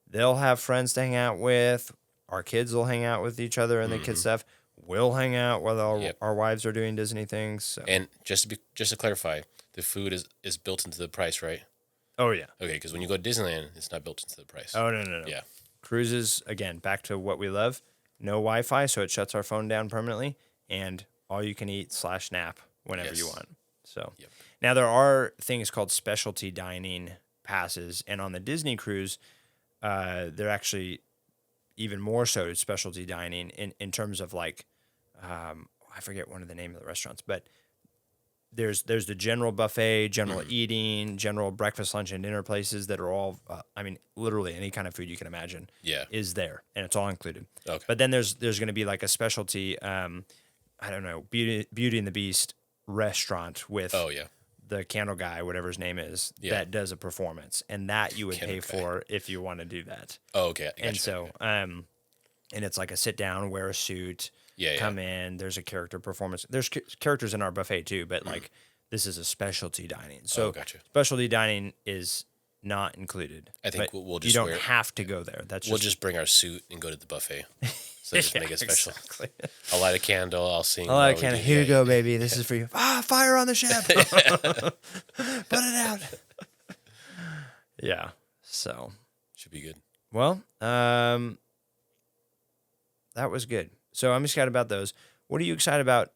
they'll have friends to hang out with. Our kids will hang out with each other and the kids stuff. We'll hang out while our wives are doing Disney things. So. And just to clarify, the food is built into the price, right? Oh yeah. Okay, because when you go to Disneyland, it's not built into the price. Oh no. Yeah. Cruises, again, back to what we love. No Wi-Fi, so it shuts our phone down permanently, and all you can eat / nap whenever you want. So now there are things called specialty dining passes, and on the Disney cruise, they're actually even more so specialty dining in terms of like, I forget one of the name of the restaurants, but there's the general buffet, general eating, general breakfast, lunch, and dinner places that are all, literally any kind of food you can imagine is there, and it's all included. Okay. But then there's going to be like a specialty, I don't know, Beauty and the Beast restaurant with the candle guy, whatever his name is, that does a performance, and that you would pay for if you want to do that. Oh, okay. Gotcha. And so, and it's like a sit down, wear a suit. Come in. There's a character performance. There's characters in our buffet too, but like this is a specialty dining. So specialty dining is not included. I think we'll just you don't have to go there. We'll just bring our suit and go to the buffet. So just make it special. Exactly. I'll light a candle. I'll sing. I'll light a candle. Here you go, baby. This is for you. Fire on the ship. Put it out. Yeah. So should be good. Well, that was good. So I'm excited about those. What are you excited about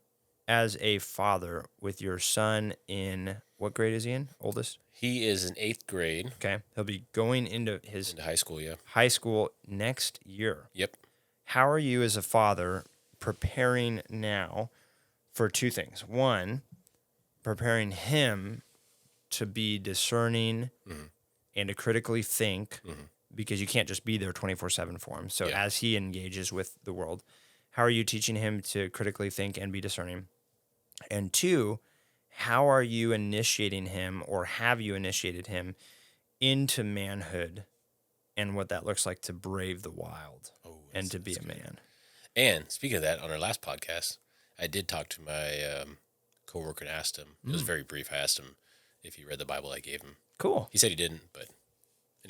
as a father with your son in what grade is he in? Oldest? He is in 8th grade Okay. He'll be going into his into high school. Yeah. high school next year. Yep. How are you as a father preparing now for two things? One, preparing him to be discerning and to critically think because you can't just be there 24/7 for him. So Yeah. as he engages with the world, how are you teaching him to critically think and be discerning? And two, how are you initiating him or have you initiated him into manhood and what that looks like to brave the wild and to be a man? And speaking of that, on our last podcast, I did talk to my coworker and asked him. It was very brief. I asked him if he read the Bible I gave him. Cool. He said he didn't, but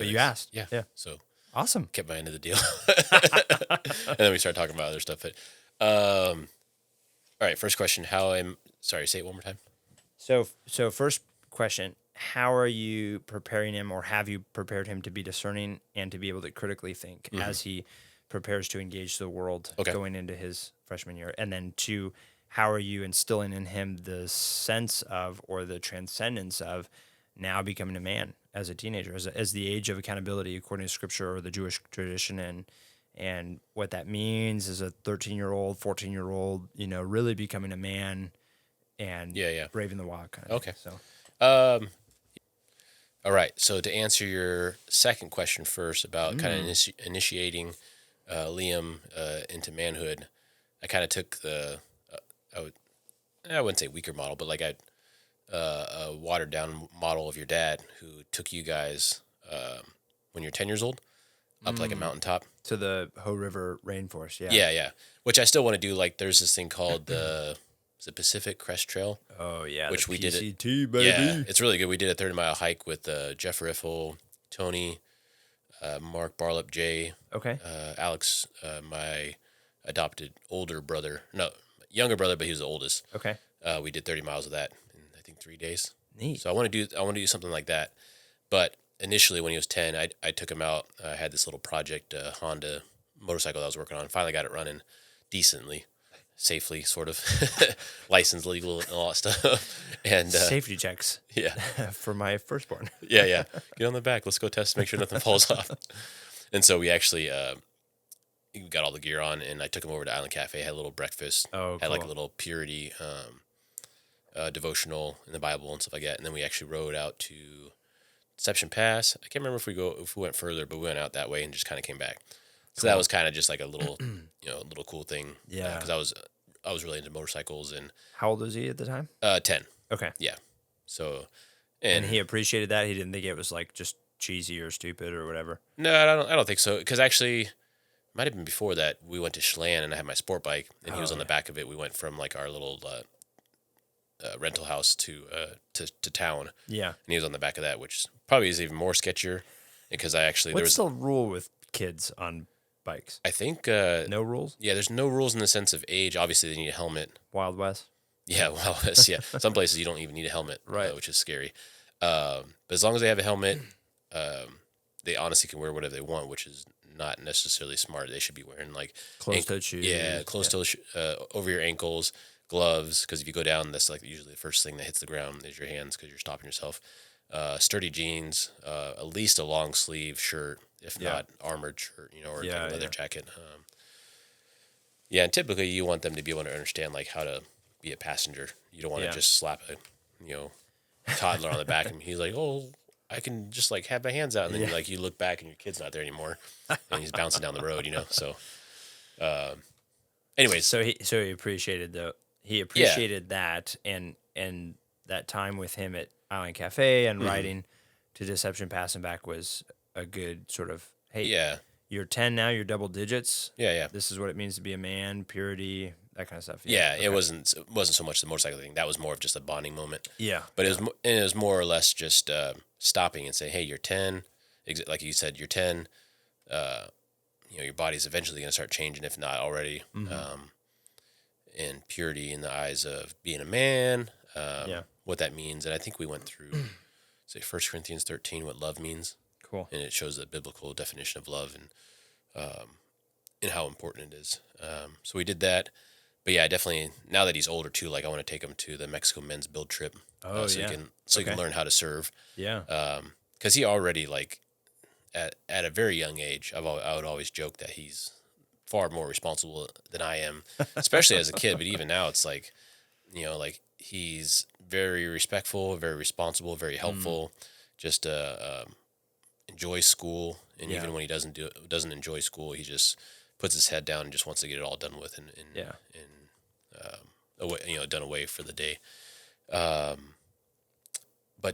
you asked. Yeah. Yeah. So Awesome. kept my end of the deal. And then we started talking about other stuff. But all right, first question. Sorry, say it one more time. So first question, how are you preparing him or have you prepared him to be discerning and to be able to critically think as he prepares to engage the world going into his freshman year? And then two, how are you instilling in him the sense of or the transcendence of now becoming a man as a teenager, as the age of accountability according to scripture or the Jewish tradition and what that means as a 13-year-old, 14-year-old, really becoming a man and braving the wild kind of thing. So all right. So to answer your second question first about kind of initiating Liam into manhood, I kind of took I wouldn't say weaker model, but like a watered down model of your dad who took you guys when you're 10 years old up like a mountaintop to the Ho River rainforest. Yeah. Which I still want to do. Like there's this thing called the Pacific Crest Trail. Oh yeah, which we did it. Baby. Yeah, it's really good. We did a 30-mile hike with Jeff Riffle, Tony, Mark Barlip, Jay, Alex, my adopted younger brother, but he was the oldest. Okay. We did 30 miles of that in I think 3 days. Neat. So I want to do something like that. But initially, when he was 10, I took him out. I had this little project, Honda motorcycle that I was working on. Finally got it running decently, safely, sort of, licensed, legal, and all that stuff. And safety checks. Yeah. For my firstborn. Yeah. Get on the back. Let's go test, make sure nothing falls off. And so we actually got all the gear on, and I took him over to Island Cafe, had a little breakfast, had like a little purity devotional in the Bible and stuff like that. And then we actually rode out to Deception Pass. I can't remember if we went further, but we went out that way and just kind of came back. So that was kind of just like a little, little cool thing. Yeah. Because I was really into motorcycles. And how old was he at the time? 10. Okay. Yeah. So, and he appreciated that. He didn't think it was like just cheesy or stupid or whatever. No, I don't think so. Because actually, might have been before that. We went to Chelan and I had my sport bike, and he was on the back of it. We went from like our little rental house to town. Yeah. And he was on the back of that, which probably is even more sketchier because What's the rule with kids on bikes? I think no rules. Yeah, there's no rules in the sense of age. Obviously, they need a helmet. Wild West. Yeah, Wild West. Yeah, some places you don't even need a helmet, right? Which is scary. But as long as they have a helmet, they honestly can wear whatever they want, which is not necessarily smart. They should be wearing like closed-toed shoes. Yeah, closed-toed over your ankles, gloves. Because if you go down, that's like usually the first thing that hits the ground is your hands because you're stopping yourself. Sturdy jeans, at least a long sleeve shirt, if not armored shirt, or like a leather jacket. And typically you want them to be able to understand like how to be a passenger. You don't want to just slap a toddler on the back and he's like, oh, I can just like have my hands out, and then like you look back and your kid's not there anymore, and he's bouncing down the road, So, anyways, so he appreciated that and that time with him at Island Cafe and riding to Deception Pass and back was a good sort of, hey, you're 10 now, you're double digits. Yeah. This is what it means to be a man, purity, that kind of stuff. Yeah, okay. It wasn't so much the motorcycle thing. That was more of just a bonding moment. Yeah. But it was more or less just stopping and saying, hey, you're 10. Like you said, you're 10. Your body's eventually going to start changing, if not already. And purity in the eyes of being a man, what that means. And I think we went through, say, 1 Corinthians 13, what love means. Cool. And it shows the biblical definition of love and how important it is. So we did that. But yeah, definitely now that he's older too, like I want to take him to the Mexico men's build trip. Oh, so yeah. he can learn how to serve. Yeah. Because he already like at a very young age, I would always joke that he's far more responsible than I am, especially as a kid. But even now, it's like, like he's very respectful, very responsible, very helpful. Just enjoys school, and even when he doesn't enjoy school, he just puts his head down and just wants to get it all done with and away, done away for the day. But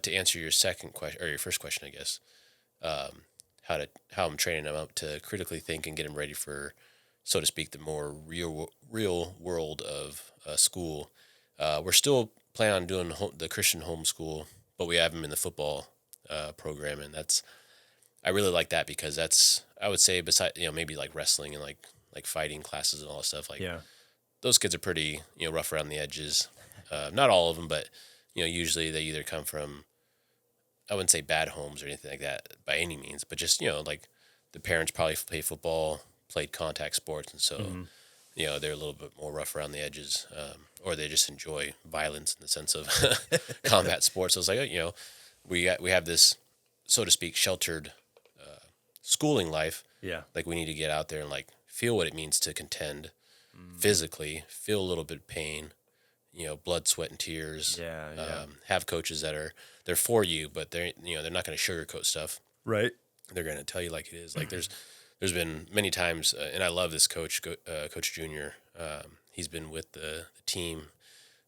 to answer your second question or your first question, I guess, how I'm training him up to critically think and get him ready for, so to speak, the more real world of school. We're still planning on doing the Christian homeschool, but we have him in the football program, and I really like that because I would say besides maybe like wrestling and like fighting classes and all that stuff, like those kids are pretty rough around the edges. Not all of them, but usually they either come from, I wouldn't say bad homes or anything like that by any means, but just like the parents probably play football, played contact sports, and so they're a little bit more rough around the edges, or they just enjoy violence in the sense of combat sports. So it's like we have this, so to speak, sheltered schooling life. Yeah. Like we need to get out there and like feel what it means to contend physically, feel a little bit of pain, blood, sweat, and tears. Yeah. Have coaches they're for you, but they're not going to sugarcoat stuff. Right. They're going to tell you like it is. Like there's been many times, and I love this coach, Coach Junior. He's been with the team,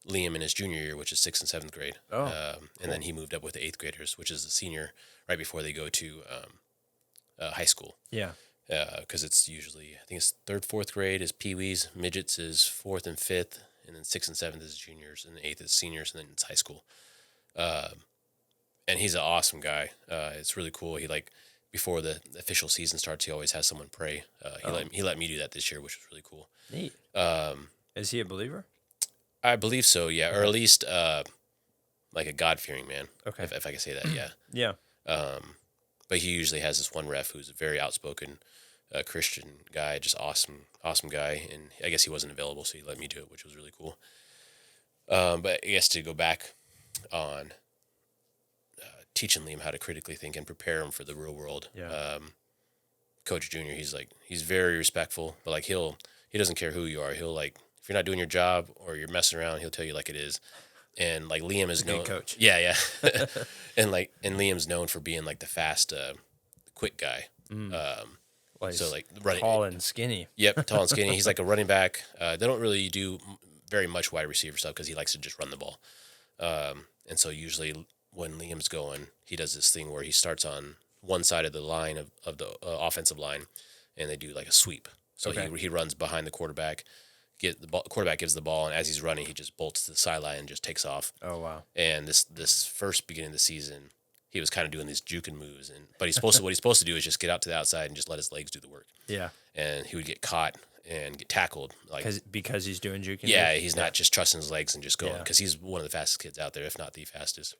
Liam in his junior year, which is 6th and 7th grade. Oh, and then he moved up with the 8th graders, which is the senior, right before they go to high school. Yeah. Because it's usually, I think it's 3rd, 4th grade is peewees, midgets is 4th and 5th, and then 6th and 7th is juniors, and 8th is seniors, and then it's high school. And he's an awesome guy. It's really cool. He before the official season starts, he always has someone pray. He let me do that this year, which was really cool. Neat. Is he a believer? I believe so, yeah, or at least like a God-fearing man. Okay. If I can say that, yeah. Yeah. But he usually has this one ref who's a very outspoken Christian guy, just awesome guy. And I guess he wasn't available, so he let me do it, which was really cool. But I guess to go back on teaching Liam how to critically think and prepare him for the real world. Yeah. Coach Junior, he's very respectful, but like he doesn't care who you are. He'll if you're not doing your job or you're messing around, he'll tell you like it is. And like Liam is known, good coach. Yeah. and Liam's known for being like the fast, quick guy. Well, So like running, tall and skinny. Yep, tall and skinny. He's like a running back. They don't really do very much wide receiver stuff because he likes to just run the ball. And so usually when Liam's going, he does this thing where he starts on one side of the line of the offensive line, and they do like a sweep. So he runs behind the quarterback. Quarterback gives the ball, and as he's running, he just bolts to the sideline and just takes off. Oh wow! And this first beginning of the season, he was kind of doing these juking moves, but what he's supposed to do is just get out to the outside and just let his legs do the work. Yeah. And he would get caught and get tackled, because he's doing juking. Yeah, he's not just trusting his legs and just going, because he's one of the fastest kids out there, if not the fastest.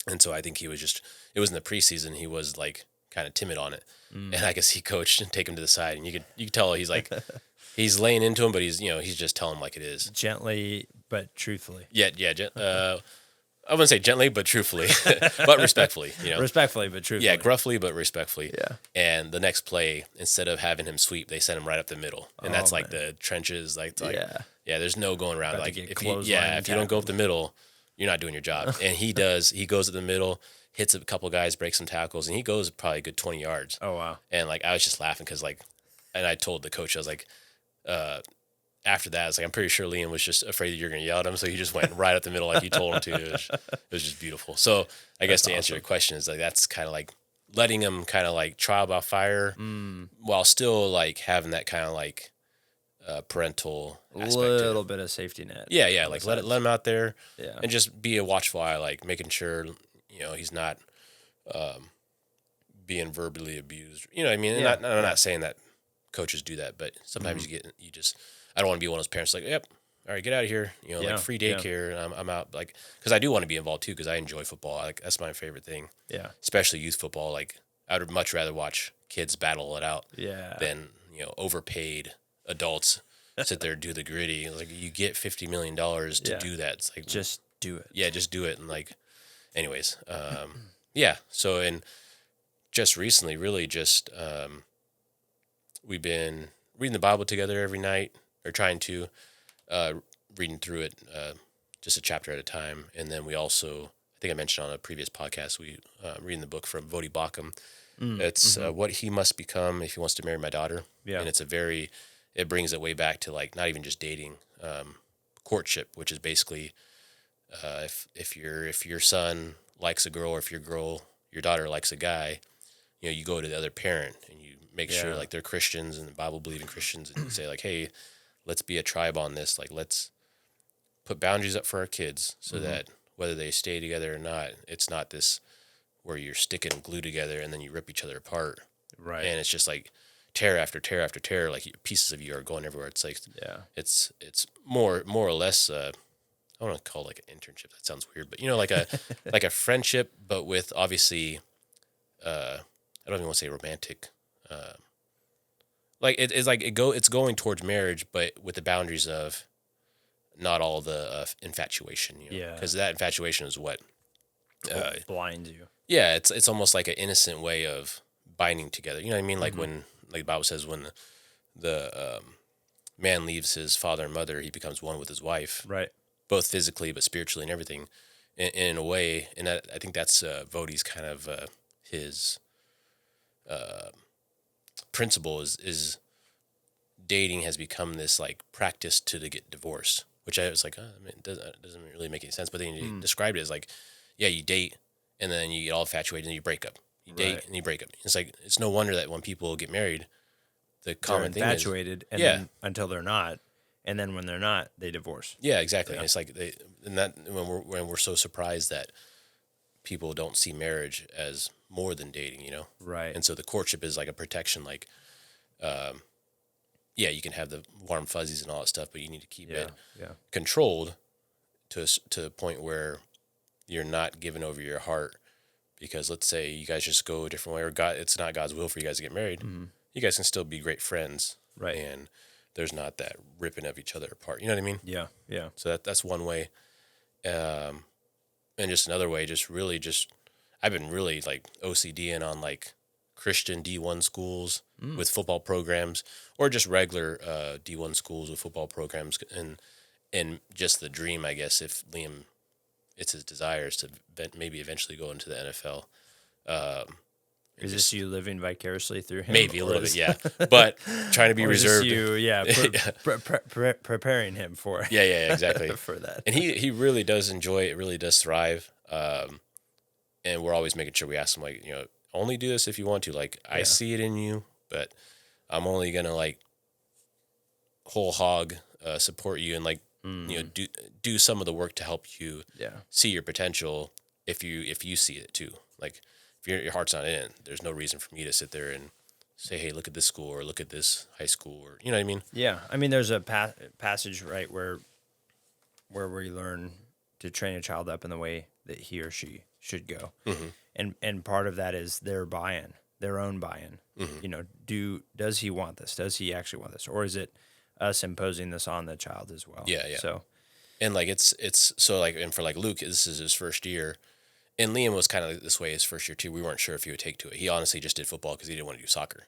And so I think it was in the preseason, he was like kind of timid on it. And I guess he coached and take him to the side, and you could tell he's like, he's laying into him, but he's just telling him like it is. Gently, but truthfully. Yeah. I wouldn't say gently, but truthfully, but respectfully, Respectfully, but truthfully. Yeah, gruffly, but respectfully. Yeah. And the next play, instead of having him sweep, they sent him right up the middle. And that's like the trenches. Yeah, there's no going around. About Like, to get if you don't go up the middle, you're not doing your job. And he does. He goes up the middle, hits a couple guys, breaks some tackles, and he goes probably a good 20 yards. Oh, wow. And like, I was just laughing because and I told the coach, I was like, after that, I was like, I'm pretty sure Liam was just afraid that you're going to yell at him. So he just went right up the middle like you told him to. It was just beautiful. So I guess to answer your question is like, that's kind of like letting him kind of like trial by fire while still like having that kind of like parental aspect. A little bit of safety net. Yeah. Like let him out there and just be a watchful eye, like making sure, he's not being verbally abused. You know what I mean? Yeah. I'm not saying that coaches do that, but sometimes I don't want to be one of those parents like, yep, all right, get out of here. Like free daycare. And I'm out. Like, because I do want to be involved too, because I enjoy football. That's my favorite thing. Yeah. Especially youth football. Like, I would much rather watch kids battle it out Yeah. than, overpaid adults sit there and do the gritty. Like, you get $50 million to do that. It's like, Just do it. yeah, just do it. And like, anyways, yeah. So, and just recently, really just, we've been reading the Bible together every night, or trying to, reading through it, just a chapter at a time. And then we also, I think I mentioned on a previous podcast, we, reading the book from Vodi Bakum. It's What He Must Become If He Wants to Marry My Daughter. Yeah. And it brings it way back to like, not even just dating, courtship, which is basically, if your son likes a girl, or if your daughter likes a guy, you go to the other parent and you make sure like they're Christians and Bible believing Christians, and you say like, hey, let's be a tribe on this. Like, let's put boundaries up for our kids so that whether they stay together or not, it's not this where you're sticking glue together and then you rip each other apart. Right. And it's just like tear after tear after tear, like pieces of you are going everywhere. It's like, it's more or less, I don't want to call it like an internship. That sounds weird, but like like a friendship, but with obviously, I don't even want to say romantic. Like it's like it's going towards marriage, but with the boundaries of not all the infatuation. Because that infatuation is what blinds you. Yeah, it's almost like an innocent way of binding together. You know what I mean? Like when, like the Bible says, when the man leaves his father and mother, he becomes one with his wife. Right. Both physically, but spiritually and everything. In a way, and I think that's Vodi's kind of his principle is dating has become this like practice to get divorced, which I was like, it doesn't really make any sense. But then you described it as like, yeah, you date and then you get all infatuated and you break up. You date and you break up. It's like, it's no wonder that when people get married, the common thing is infatuated, and then until they're not, and then when they're not, they divorce. Yeah, exactly. And it's like when we're so surprised that people don't see marriage as more than dating, Right. And so the courtship is like a protection, like, you can have the warm fuzzies and all that stuff, but you need to keep it controlled to a point where you're not giving over your heart. Because let's say you guys just go a different way, or it's not God's will for you guys to get married. You guys can still be great friends, right? And there's not that ripping of each other apart. You know what I mean? Yeah, yeah. So that's one way, and just another way, I've been really like OCDing on like Christian D1 schools with football programs, or just regular D1 schools with football programs, and just the dream, I guess, if Liam, it's his desires to maybe eventually go into the NFL. Is this you living vicariously through him? Maybe a little bit, yeah. But trying to be reserved. Preparing him for. Yeah, exactly. For that. And he really does enjoy it, really does thrive. And we're always making sure we ask him, like, only do this if you want to. Like, I see it in you, but I'm only going to, like, whole hog support you and, like, do some of the work to help you see your potential if you see it too. Like, if your heart's not in it, there's no reason for me to sit there and say, hey, look at this school or look at this high school, or you know what I mean? Yeah, I mean, there's a passage right where we learn to train a child up in the way that he or she should go, and part of that is their buy-in, their own buy-in. Does he want this? Does he actually want this, or is it us imposing this on the child as well? Yeah. So, and like it's so like, and for like Luke, this is his first year. And Liam was kind of this way his first year too. We weren't sure if he would take to it. He honestly just did football because he didn't want to do soccer.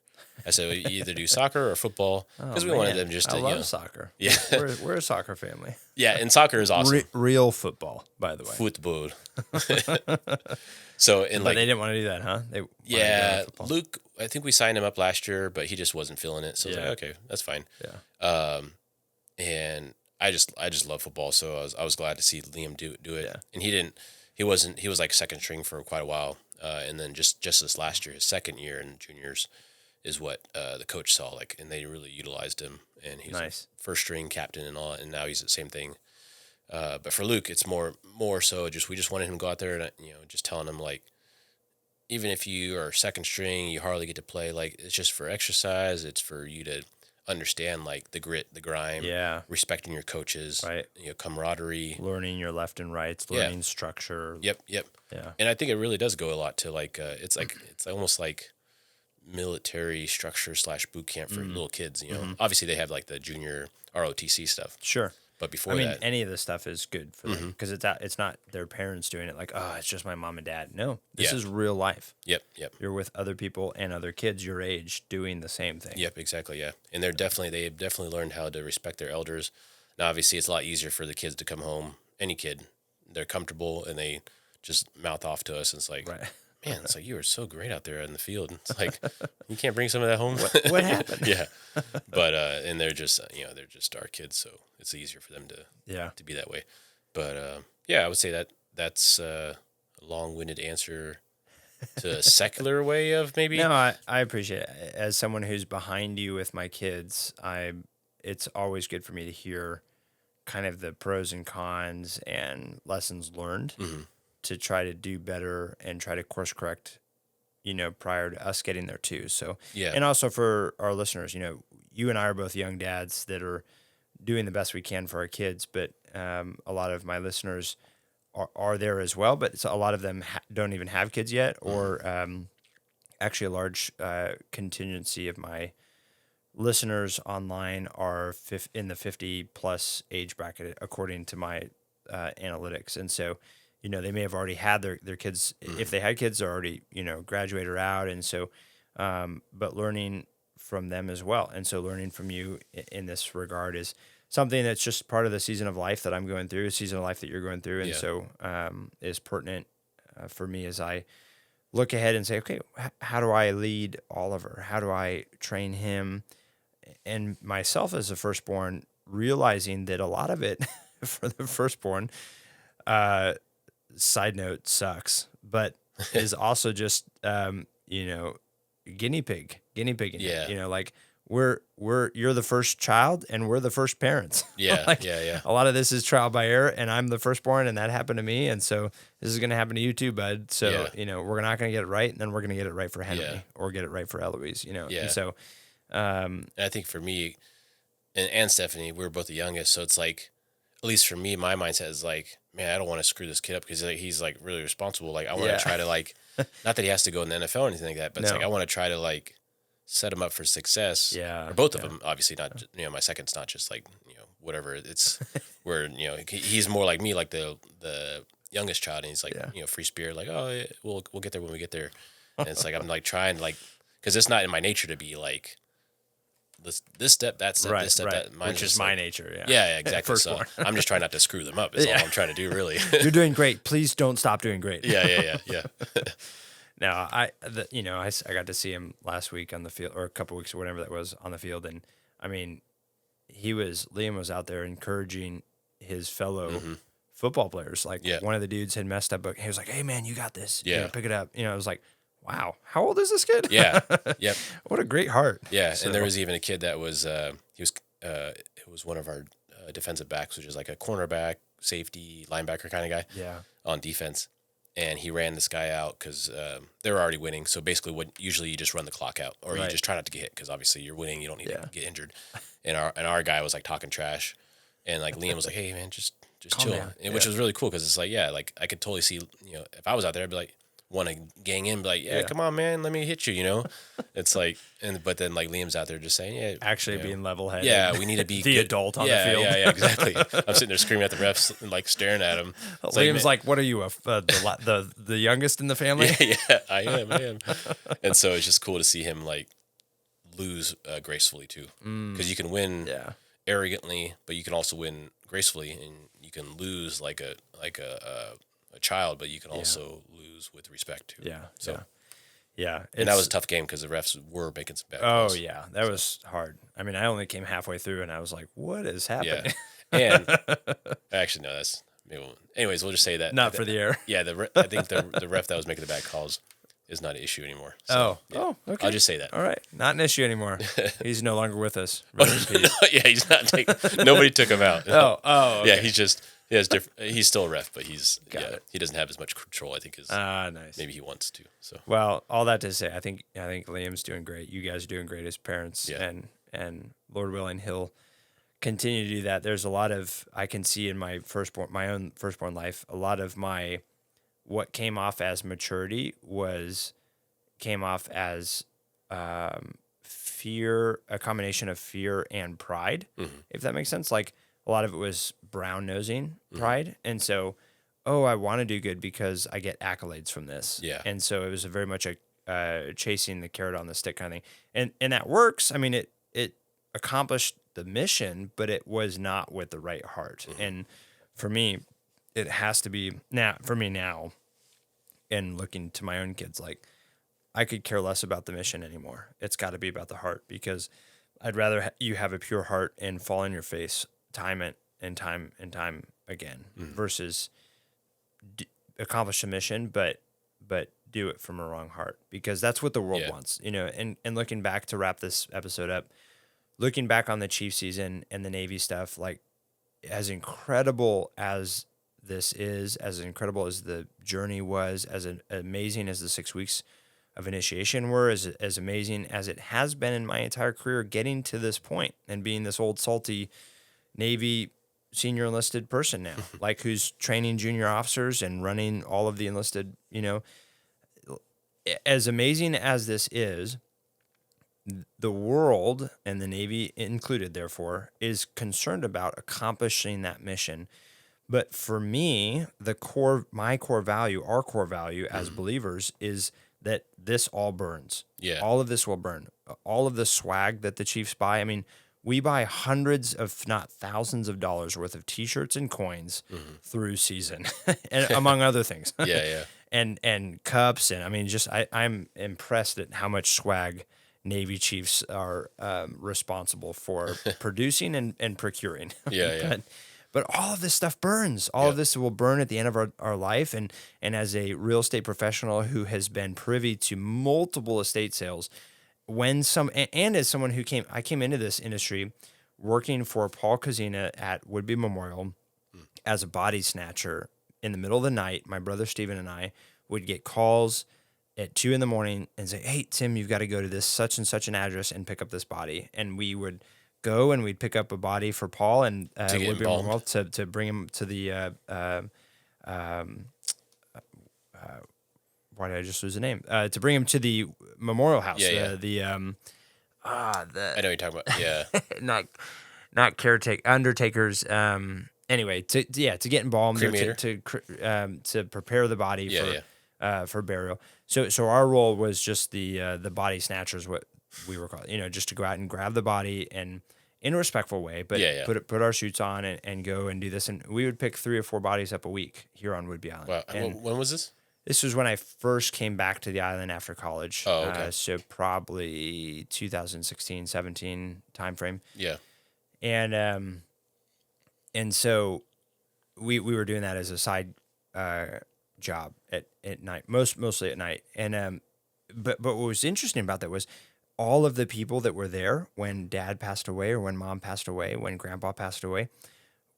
I said, well, you either do soccer or football, because we wanted them just to. I love soccer. Yeah, we're a soccer family. Yeah, and soccer is awesome. Real football, by the way. Football. So, and but like they didn't want to do that, huh? Luke, I think we signed him up last year, but he just wasn't feeling it. So I was like, okay, that's fine. Yeah. And I just love football, so I was glad to see Liam do it. Yeah. And he was like second string for quite a while. And then just this last year, his second year in juniors, is what the coach saw, like, and they really utilized him, and he's nice. First string captain and all, and now he's the same thing. But for Luke, it's more so we just wanted him to go out there and just telling him, like, even if you are second string, you hardly get to play. Like, it's just for exercise. It's for you to understand like the grit, the grime, Yeah. respecting your coaches, Right. camaraderie, Learning your left and rights, learning structure. Yep. Yeah. And I think it really does go a lot to like it's almost like military structure / boot camp for little kids. Obviously they have like the junior ROTC stuff, Sure. but before I mean, that, any of this stuff is good for them because it's not their parents doing it like, oh, it's just my mom and dad. No, this is real life. Yep. You're with other people and other kids your age doing the same thing. Yep, exactly. Yeah, and they've definitely learned how to respect their elders. Now, obviously, it's a lot easier for the kids to come home. Any kid, they're comfortable and they just mouth off to us. And it's like, Right. man, it's like you are so great out there in the field. It's like you can't bring some of that home. What happened? Yeah, but and they're just they're just our kids, so it's easier for them to be that way. But yeah, I would say that's a long-winded answer to a secular way of maybe. No, I appreciate it. As someone who's behind you with my kids, it's always good for me to hear kind of the pros and cons and lessons learned to try to do better and try to course correct, prior to us getting there too. So, Yeah. And also for our listeners, you and I are both young dads that are doing the best we can for our kids, but a lot of my listeners are there as well, but a lot of them don't even have kids yet, or actually a large contingency of my listeners online are in the 50 plus age bracket, according to my analytics. And so, they may have already had their kids. If they had kids, they're already, graduated or out. And so, but learning from them as well. And so learning from you in this regard is something that's just part of the season of life that I'm going through, a season of life that you're going through. And so is pertinent for me as I look ahead and say, okay, how do I lead Oliver? How do I train him? And myself as a firstborn, realizing that a lot of it for the firstborn, side note, sucks, but is also just, guinea pig. Yeah. Like you're the first child and we're the first parents. Yeah. Like, Yeah. A lot of this is trial by error, and I'm the firstborn, and that happened to me. And so this is going to happen to you too, bud. So, we're not going to get it right. And then we're going to get it right for Henry or get it right for Eloise, Yeah. And so, and I think for me and Stephanie, we're both the youngest. So it's like, at least for me, my mindset is like, man, I don't want to screw this kid up because he's like really responsible. Like I want to try to like, not that he has to go in the NFL or anything like that, but it's like, I want to try to like set him up for success. Yeah. Or both of them, obviously not, my second's not just like, whatever. It's where, he's more like me, like the youngest child. And he's like, free spirit, like, oh, yeah, we'll get there when we get there. And it's like, I'm like trying like, cause it's not in my nature to be like, this step, that step, this step, that. Which is my nature. Yeah. Yeah, exactly. So I'm just trying not to screw them up. Is all I'm trying to do, really. You're doing great. Please don't stop doing great. Yeah. No, I got to see him last week on the field, or a couple weeks or whatever that was on the field, and I mean, Liam was out there encouraging his fellow football players. Like one of the dudes had messed up, but he was like, "Hey man, you got this. Pick it up." I was like, "Wow, how old is this kid?" Yeah. Yep. What a great heart. Yeah, so. And there was even a kid that was it was one of our defensive backs, which is like a cornerback, safety, linebacker kind of guy. Yeah. On defense. And he ran this guy out because they were already winning. So basically, usually you just run the clock out, or you just try not to get hit because obviously you're winning. You don't need to get injured. And our guy was like talking trash, and like Liam was like, "Hey man, just chill," which was really cool because it's like like I could totally see if I was out there, I'd be like want to gang in, be like, yeah, come on man, let me hit you. It's like, but then like Liam's out there just saying, actually being level-headed. Yeah, we need to be the good. adult on the field. Yeah, exactly. I'm sitting there screaming at the refs and like staring at him. Liam's like, what are you, the youngest in the family? Yeah, I am. And so it's just cool to see him like lose gracefully too, because you can win arrogantly, but you can also win gracefully, and you can lose like a child, but you can also lose with respect too. Yeah. So. Yeah. And that was a tough game because the refs were making some bad calls. Oh, yeah. That was hard. I mean, I only came halfway through, and I was like, what is happening? Yeah. And actually, no, that's maybe. Anyways, we'll just say that. Not for the air. Yeah, I think the ref that was making the bad calls is not an issue anymore. So, okay. I'll just say that. All right. Not an issue anymore. He's no longer with us. He's not nobody took him out. Okay. Yeah, he's different. He's still a ref, but he doesn't have as much control, I think, as nice. maybe he wants to. So well, all that to say, I think Liam's doing great. You guys are doing great as parents, and and Lord willing, he'll continue to do that. There's a lot of, I can see in my own firstborn life, a lot of what came off as maturity came off as fear, a combination of fear and pride, if that makes sense. Like a lot of it was brown nosing pride. And so, I want to do good because I get accolades from this. Yeah. And so it was very much a chasing the carrot on the stick kind of thing. And that works. I mean, it accomplished the mission, but it was not with the right heart. And for me, it has to be now, and looking to my own kids, like I could care less about the mission anymore. It's got to be about the heart, because I'd rather you have a pure heart and fall on your face time and time again versus accomplish a mission, but do it from a wrong heart, because that's what the world wants, and looking back to wrap this episode up, looking back on the Chiefs season and the Navy stuff, like as incredible as this is, as incredible as the journey was, as amazing as the 6 weeks of initiation were, as amazing as it has been in my entire career, getting to this point and being this old salty Navy senior enlisted person now, like who's training junior officers and running all of the enlisted, as amazing as this is, the world, and the Navy included, therefore, is concerned about accomplishing that mission. But for me, my core value, our core value as believers is that this all burns. Yeah. All of this will burn. All of the swag that the Chiefs buy. I mean, we buy hundreds, if not thousands of dollars worth of T-shirts and coins through season, and among other things. Yeah. And cups, and I mean, I'm impressed at how much swag Navy Chiefs are responsible for producing and procuring. Yeah. But all of this stuff burns. All of this will burn at the end of our life. And as a real estate professional who has been privy to multiple estate sales, and as someone I came into this industry working for Paul Kazina at Woodby Memorial as a body snatcher in the middle of the night. My brother Steven and I would get calls at 2 a.m. and say, "Hey, Tim, you've got to go to this such and such an address and pick up this body." And we would go and we'd pick up a body for Paul and Woodby Memorial to bring him to the why did I just lose the name? To bring him to the memorial house. I know what you're talking about. Yeah. not undertakers. Anyway, to get embalmed, to prepare the body for burial. So our role was just the body snatchers, what we were called, just to go out and grab the body and in a respectful way, but put our suits on and go and do this. And we would pick 3 or 4 bodies up a week here on Woodby Island. Wow. And when was this? This was when I first came back to the island after college. Oh, okay. So probably 2016, 17 timeframe. Yeah. And so we were doing that as a side job at night, mostly at night. And but what was interesting about that was all of the people that were there when Dad passed away, or when Mom passed away, when Grandpa passed away,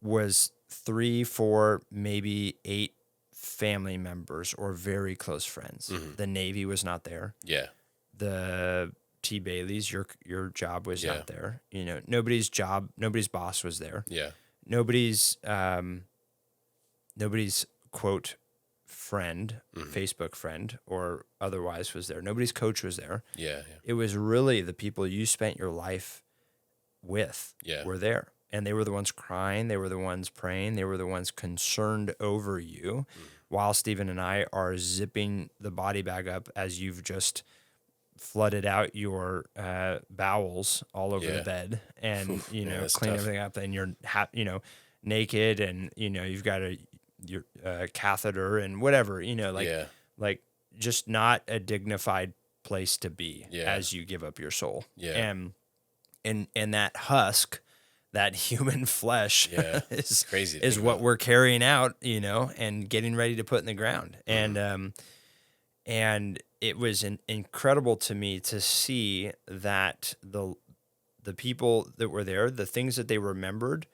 was 3, 4, maybe 8 family members or very close friends. The Navy was not there. Yeah. The T. Bailey's, your job was not there. Nobody's boss was there. Yeah. Nobody's quote friend, Facebook friend or otherwise was there. Nobody's coach was there. Yeah. It was really the people you spent your life with were there. And they were the ones crying. They were the ones praying. They were the ones concerned over you, while Stephen and I are zipping the body bag up as you've just flooded out your bowels all over the bed, and clean tough. everything up. And you're naked, and you've got your catheter and whatever. Like just not a dignified place to be as you give up your soul. Yeah. And that husk, that human flesh is crazy is what we're carrying out, and getting ready to put in the ground. And it was incredible to me to see that the people that were there, the things that they remembered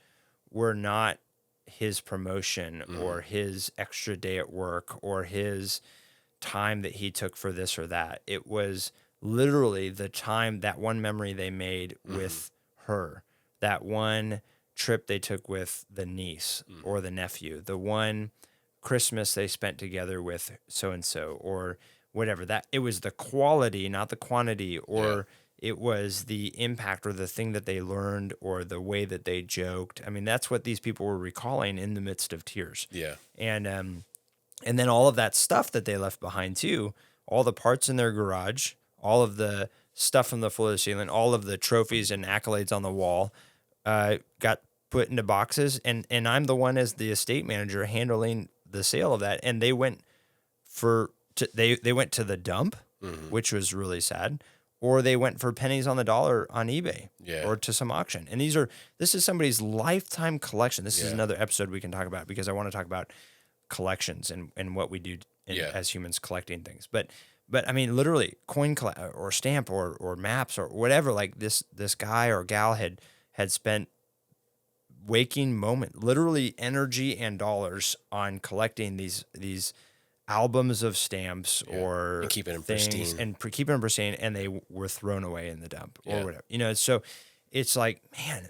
were not his promotion or his extra day at work or his time that he took for this or that. It was literally the time, that one memory they made with her. That one trip they took with the niece or the nephew, the one Christmas they spent together with so and so, or whatever. That it was the quality, not the quantity, or it was the impact or the thing that they learned or the way that they joked. I mean, that's what these people were recalling in the midst of tears. Yeah. And then all of that stuff that they left behind too, all the parts in their garage, all of the stuff from the floor to the ceiling, all of the trophies and accolades on the wall, got put into boxes. And I'm the one as the estate manager handling the sale of that. And they went they went to the dump, which was really sad, or they went for pennies on the dollar on eBay or to some auction. And this is somebody's lifetime collection. This is another episode we can talk about because I want to talk about collections and what we do as humans collecting things. But I mean, literally coin or stamp or maps or whatever, like this guy or gal had spent waking moment, literally energy and dollars on collecting these albums of stamps or and keeping them things pristine. and keeping them pristine, and they were thrown away in the dump or whatever. You know, so it's like, man,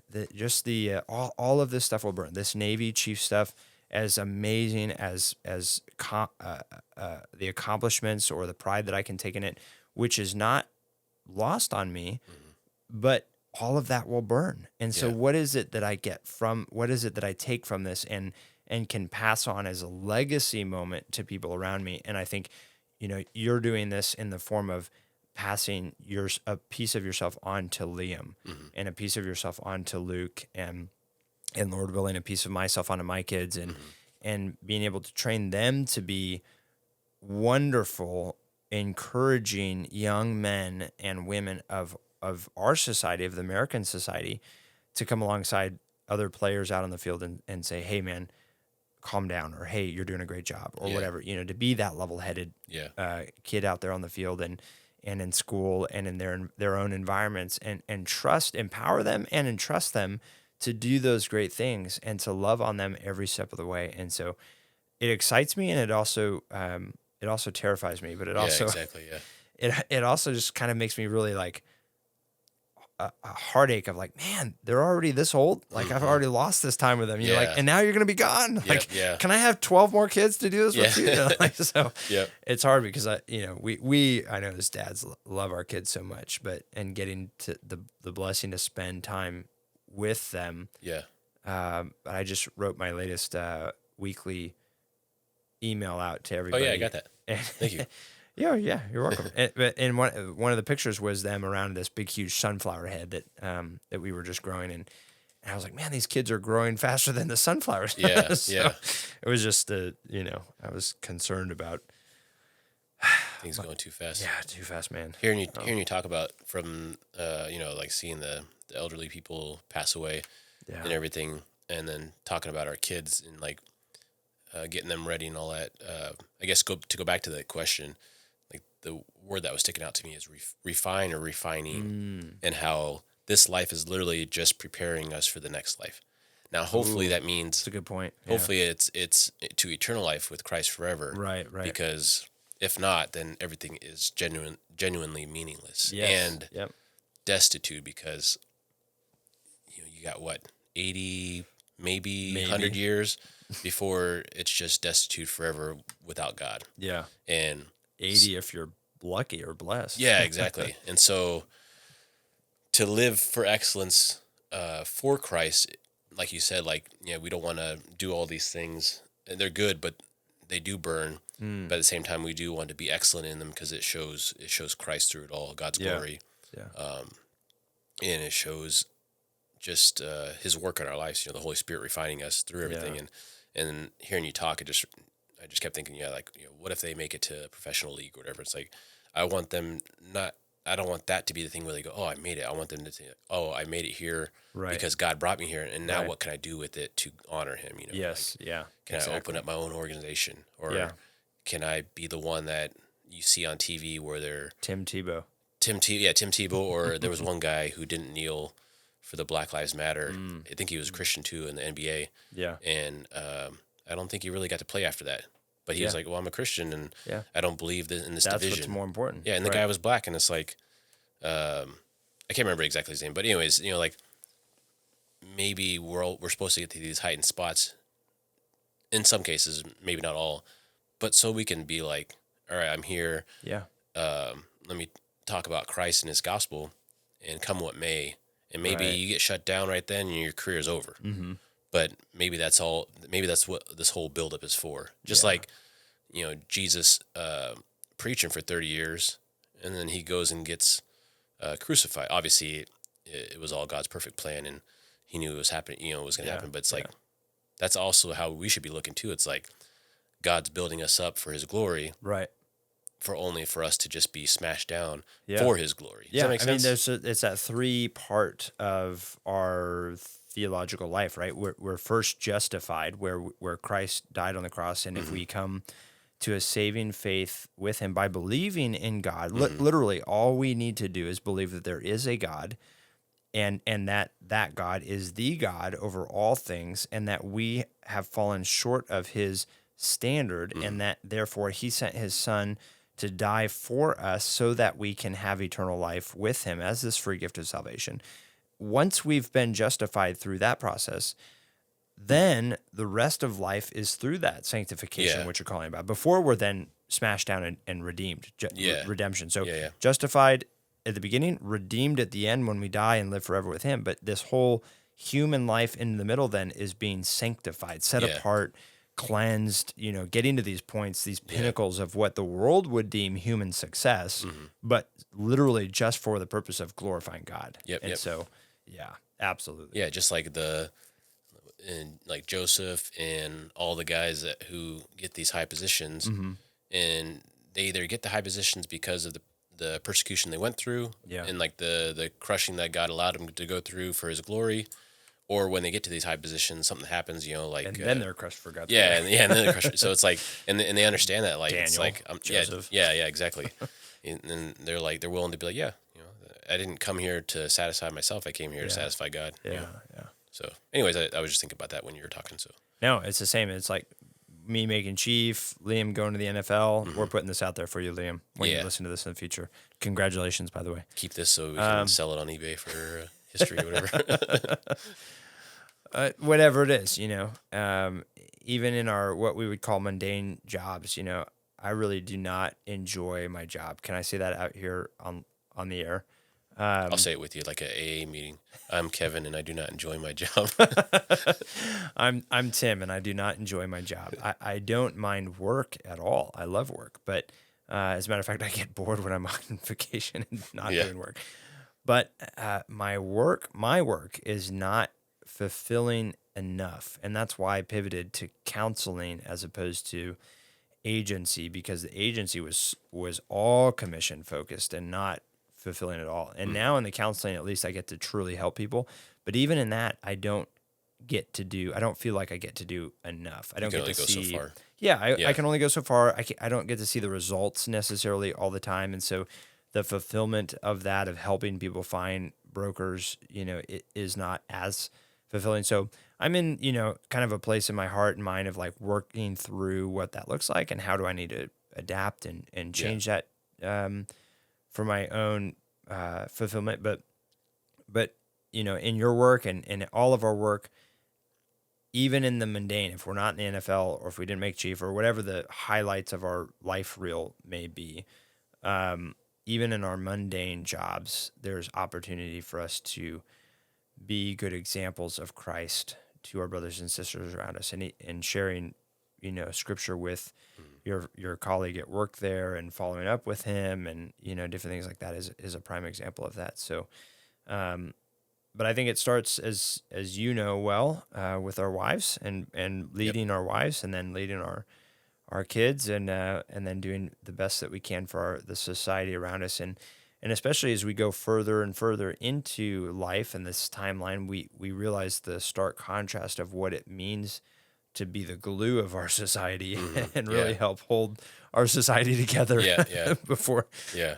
all of this stuff will burn. This Navy chief stuff, as amazing as the accomplishments or the pride that I can take in it, which is not lost on me, but all of that will burn. And so what is it that I take from this and can pass on as a legacy moment to people around me? And I think, you know, you're doing this in the form of passing a piece of yourself on to Liam and a piece of yourself on to Luke and Lord willing, a piece of myself onto my kids and being able to train them to be wonderful, encouraging young men and women of our society, of the American society, to come alongside other players out on the field and say, hey, man, calm down, or hey, you're doing a great job, or whatever, you know, to be that level-headed kid out there on the field and in school and in their own environments and empower them and entrust them to do those great things and to love on them every step of the way. And so it excites me, and it also terrifies me, but it also just kind of makes me really like a heartache of like, man, they're already this old. Like I've already lost this time with them. You're like, and now you're going to be gone. Like, can I have 12 more kids to do this with you? You know, like, so it's hard because I know as dads love our kids so much, and getting to the blessing to spend time with them. I just wrote my latest weekly able out to everybody. Oh yeah, I got that. Thank you. Yeah, you're welcome. And one of the pictures was them around this big, huge sunflower head that we were just growing, and I was like, man, these kids are growing faster than the sunflowers. So it was just I was concerned about things going too fast. Yeah, too fast, man. Hearing you talk about from like seeing the elderly people pass away and everything, and then talking about our kids and like getting them ready and all that. I guess to go back to the question, like the word that was sticking out to me is refine or refining, and how this life is literally just preparing us for the next life. Now, hopefully that means that's a good point. Hopefully it's to eternal life with Christ forever. Right. Because if not, then everything is genuinely meaningless and destitute, because you got what, 80, maybe 100 years before it's just destitute forever without God. Yeah. And 80 if you're lucky or blessed. Yeah, exactly. And so to live for excellence for Christ, like you said, like, we don't want to do all these things, and they're good, but they do burn. But at the same time, we do want to be excellent in them because it shows Christ through it all, God's glory. Yeah. And it shows just His work in our lives. The Holy Spirit refining us through everything. Yeah. And hearing you talk, I just kept thinking, what if they make it to a professional league or whatever? It's like, I don't want that to be the thing where they go, oh, I made it. I want them to say, oh, I made it here because God brought me here, and now what can I do with it to honor Him? Yes, Can I open up my own organization, or can I be the one that you see on TV where they're Tim Tebow, or there was one guy who didn't kneel for the Black Lives Matter. I think he was Christian too in the NBA. Yeah, and I don't think he really got to play after that. But he was like, well, I'm a Christian, and I don't believe in this division. That's what's more important. Yeah, and the guy was black, and it's like, I can't remember exactly his name, but anyways, like, maybe we're supposed to get to these heightened spots. In some cases, maybe not all, but so we can be like, all right, I'm here. Yeah. Let me talk about Christ and His gospel, and come what may. And maybe Right. you get shut down right then, and your career is over. Mm-hmm. But maybe that's all. Maybe that's what this whole buildup is for. Just Yeah. like, Jesus preaching for 30 years, and then He goes and gets crucified. Obviously, it was all God's perfect plan, and He knew it was happening. It was going to happen. But it's like, that's also how we should be looking too. It's like God's building us up for His glory, Right. for only for us to just be smashed down Yeah. for His glory. Does that make sense? It's that 3-part of our theological life, right? We're first justified, where Christ died on the cross, and if we come to a saving faith with Him by believing in God, literally all we need to do is believe that there is a God, and that God is the God over all things, and that we have fallen short of His standard, and that therefore He sent His Son to die for us so that we can have eternal life with Him as this free gift of salvation. Once we've been justified through that process, then the rest of life is through that sanctification, which you're calling about. Before we're then smashed down and redeemed, redemption. So justified at the beginning, redeemed at the end when we die and live forever with Him. But this whole human life in the middle then is being sanctified, set apart, cleansed, getting to these points, these pinnacles of what the world would deem human success, but literally just for the purpose of glorifying God. So, absolutely. Yeah, just like like Joseph and all the guys who get these high positions, and they either get the high positions because of the persecution they went through, and like the crushing that God allowed them to go through for His glory, or when they get to these high positions, something happens, like... And then they're crushed for God's glory. glory. And then they're crushed. So it's like, and they understand that, like, Daniel, it's like... Joseph. Yeah, exactly. And they're like, they're willing to be like, I didn't come here to satisfy myself. I came here to satisfy God. Yeah. So anyways, I was just thinking about that when you were talking, so... No, it's the same. It's like me making Chief, Liam going to the NFL. We're putting this out there for you, Liam, when you listen to this in the future. Congratulations, by the way. Keep this so we can sell it on eBay for history or whatever. Whatever it is, even in our what we would call mundane jobs, I really do not enjoy my job. Can I say that out here on the air? I'll say it with you like an AA meeting. I'm Kevin, and I do not enjoy my job. I'm Tim, and I do not enjoy my job. I don't mind work at all. I love work, but as a matter of fact, I get bored when I'm on vacation and not doing work. But my work is not fulfilling enough, and that's why I pivoted to counseling as opposed to agency, because the agency was all commission focused and not fulfilling at all. And now in the counseling, at least I get to truly help people. But even in that, I don't feel like I get to do enough. I don't get to see. So far. I can only go so far. I don't get to see the results necessarily all the time. And so the fulfillment of that, of helping people find brokers, it is not as fulfilling. So I'm in, kind of a place in my heart and mind of like working through what that looks like and how do I need to adapt and change that for my own fulfillment. But in your work and in all of our work, even in the mundane, if we're not in the NFL or if we didn't make Chief or whatever the highlights of our life reel may be, even in our mundane jobs, there's opportunity for us to be good examples of Christ to our brothers and sisters around us, and sharing, scripture with your colleague at work there and following up with him, and different things like that is a prime example of that. So, but I think it starts as well with our wives and leading our wives, and then leading our kids, and then doing the best that we can for the society around us, and especially as we go further and further into life and this timeline, we realize the stark contrast of what it means to be the glue of our society and really help hold our society together before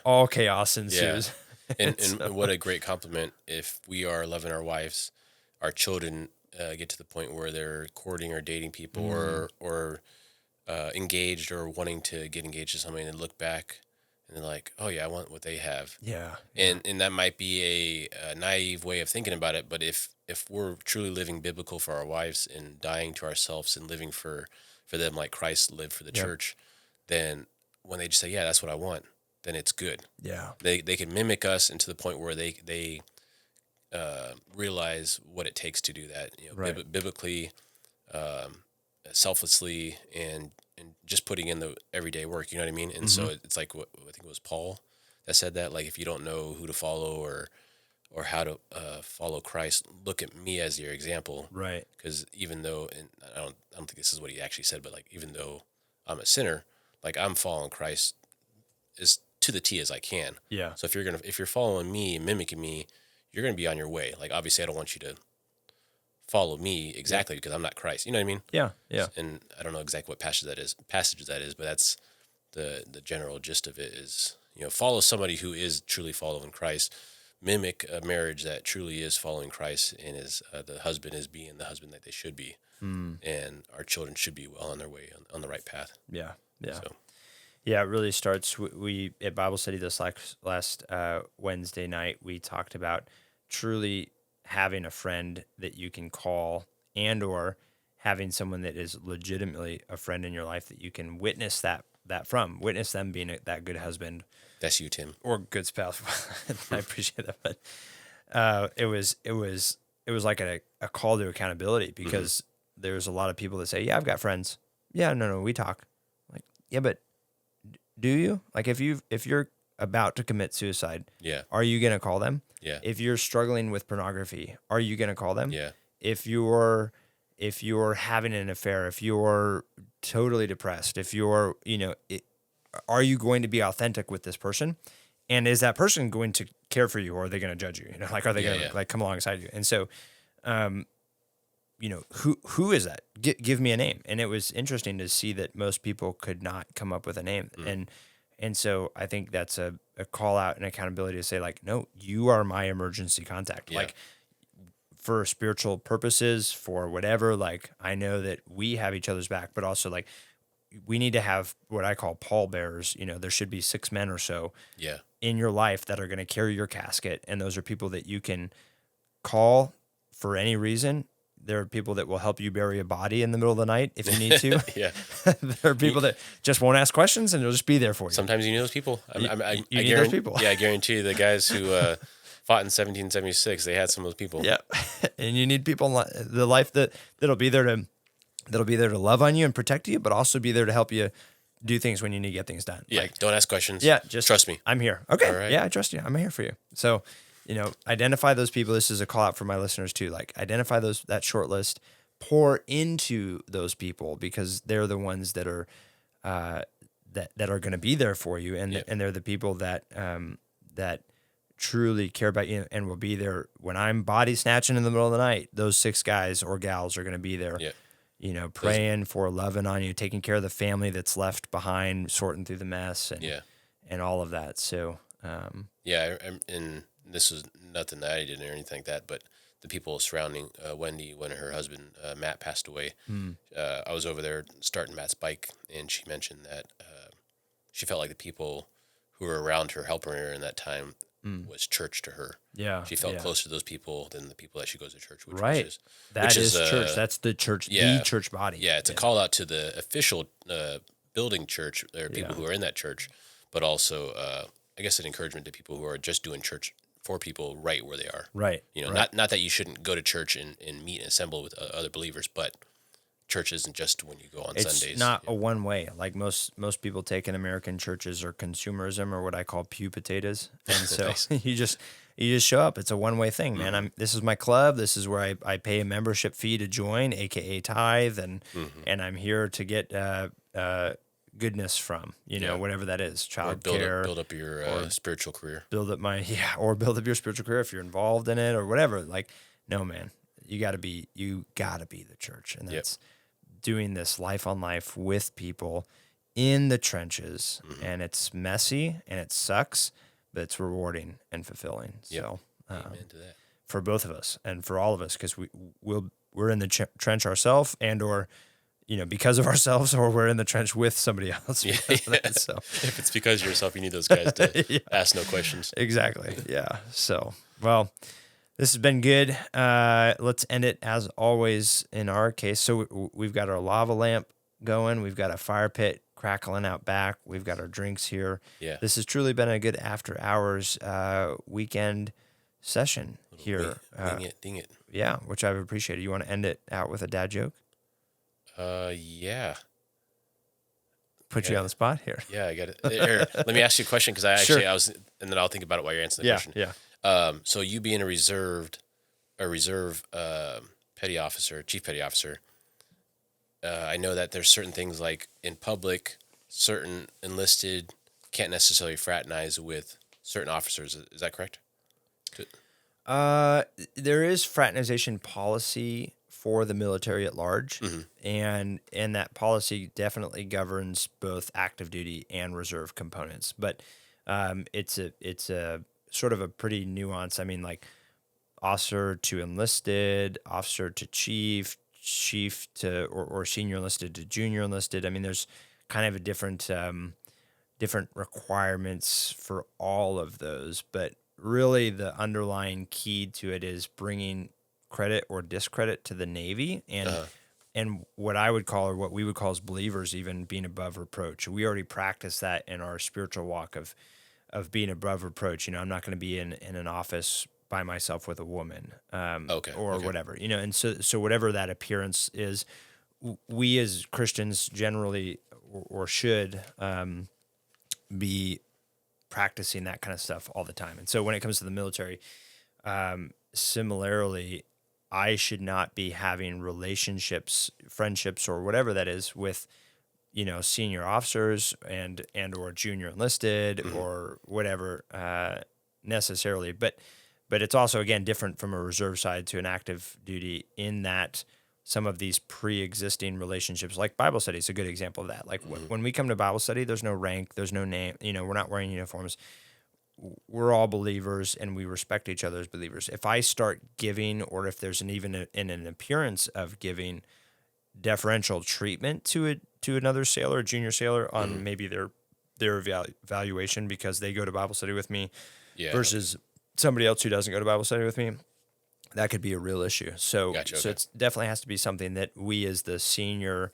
all chaos ensues. And what a great compliment if we are loving our wives, our children get to the point where they're courting or dating people or engaged or wanting to get engaged to somebody, and look back and they're like, oh yeah, I want what they have. Yeah. And that might be a naive way of thinking about it, but if we're truly living biblical for our wives and dying to ourselves and living for them like Christ lived for the Yep. church, then when they just say, yeah, that's what I want, then it's good. Yeah. They can mimic us, and to the point where they realize what it takes to do that. Right. Biblically, selflessly, and just putting in the everyday work. You know what I mean? And so it's like what I think it was Paul that said that. Like, if you don't know who to follow or how to follow Christ, look at me as your example. Right. Because even though, and I don't think this is what he actually said, but like, even though I'm a sinner, like, I'm following Christ as to the T as I can. Yeah. So if you're following me and mimicking me, you're gonna be on your way. Like, obviously, I don't want you to follow me exactly because I'm not Christ. You know what I mean? Yeah. Yeah. And I don't know exactly what passage that is, but that's the general gist of it is, follow somebody who is truly following Christ, mimic a marriage that truly is following Christ, and is the husband is being the husband that they should be, and our children should be well on their way on the right path. Yeah. Yeah. So, Yeah, it really starts. We at Bible study this last Wednesday night, we talked about truly having a friend that you can call, and or having someone that is legitimately a friend in your life that you can witness witness them being that good husband that's you, Tim. or good spouse. I appreciate that, but it was like a call to accountability, because there's a lot of people that say, "Yeah, I've got friends." Yeah, no, we talk. Like, yeah, but do you? Like, if you're about to commit suicide, Yeah. are you going to call them? Yeah. If you're struggling with pornography, are you going to call them? Yeah. If you're having an affair, if you're totally depressed, if you're, are you going to be authentic with this person? And is that person going to care for you, or are they going to judge you? Like, are they going to like come alongside you? And so, who is that? Give me a name. And it was interesting to see that most people could not come up with a name. And so I think that's a call out and accountability to say, like, no, you are my emergency contact. Yeah. Like, for spiritual purposes, for whatever, like, I know that we have each other's back, but also, like, we need to have what I call pallbearers. There should be 6 men or so in your life that are going to carry your casket. And those are people that you can call for any reason. There are people that will help you bury a body in the middle of the night if you need to. Yeah. There are people that just won't ask questions, and they'll just be there for you. Sometimes you need those people. I need those people. Yeah, I guarantee you, the guys who fought in 1776, they had some of those people. Yeah, and you need people in the life that'll be there to love on you and protect you, but also be there to help you do things when you need to get things done. Yeah, Like, don't ask questions. yeah, just trust me. I'm here. Okay, All right. yeah, I trust you. I'm here for you. So, identify those people. This is a call out for my listeners too. Like, identify that short list. Pour into those people, because they're the ones that are that are going to be there for you, and they're the people that truly care about you and will be there when I'm body snatching in the middle of the night. Those 6 guys or gals are going to be there. Yeah. Praying for, loving on you, taking care of the family that's left behind, sorting through the mess, and all of that. So and this was nothing that I did or anything like that, but the people surrounding Wendy when her husband Matt passed away. I was over there starting Matt's bike, and she mentioned that she felt like the people who were around her, helping her in that time, was church to her. Yeah, she felt closer to those people than the people that she goes to church with. Right, that is church. That's the church, the church body. Yeah, it's a call out to the official building church. There are people who are in that church, but also I guess an encouragement to people who are just doing church for people right where they are. Right. Not that you shouldn't go to church and meet and assemble with other believers, but church isn't just when you go on Sundays. It's not a one way. Like most people take in American churches or consumerism, or what I call pew potatoes. And so you just show up. It's a one way thing, man. This is my club. This is where I pay a membership fee to join, AKA tithe, and I'm here to get goodness from, whatever that is, child care. Build up your spiritual career. Build up your spiritual career if you're involved in it or whatever. Like, no, man, you gotta be the church. And that's doing this life on life with people in the trenches. And it's messy and it sucks, but it's rewarding and fulfilling. So Amen to that. For both of us and for all of us, because we're in the trench ourselves, and or because of ourselves, or we're in the trench with somebody else. Yeah. because of that. So If it's because of yourself, you need those guys to Yeah. ask no questions. Exactly. Yeah. So, well, this has been good. Let's end it as always in our case. So we've got our lava lamp going. We've got a fire pit crackling out back. We've got our drinks here. Yeah. This has truly been a good after hours weekend session here. Ding it. Yeah, which I've appreciated. You want to end it out with a dad joke? Yeah. Put you on the spot here. Yeah, I got it. Here, let me ask you a question because I Sure. and then I'll think about it while you're answering the question. Yeah. So you being a reserve petty officer, chief petty officer, I know that there's certain things like in public, certain enlisted can't necessarily fraternize with certain officers. Is that correct? There is fraternization policy for the military at large, and that policy definitely governs both active duty and reserve components. But it's a sort of a pretty nuanced. I mean, like officer to enlisted, officer to chief, chief to or senior enlisted to junior enlisted. I mean, there's kind of a different requirements for all of those, but really the underlying key to it is bringing credit or discredit to the Navy and what I would call, or what we would call as believers, even being above reproach. We already practice that in our spiritual walk of being above reproach. I'm not going to be in an office by myself with a woman, whatever, and so whatever that appearance is, we as Christians generally or should be practicing that kind of stuff all the time. And so when it comes to the military, similarly, I should not be having relationships, friendships, or whatever that is with, senior officers and or junior enlisted or whatever necessarily. But it's also, again, different from a reserve side to an active duty in that some of these pre-existing relationships, like Bible study is a good example of that. Like when we come to Bible study, there's no rank, there's no name, we're not wearing uniforms. We're all believers and we respect each other as believers. If I start giving, or if there's an appearance of giving deferential treatment to another sailor, a junior sailor, on maybe their evaluation because they go to Bible study with me versus somebody else who doesn't go to Bible study with me, that could be a real issue. So, so it definitely has to be something that we as the senior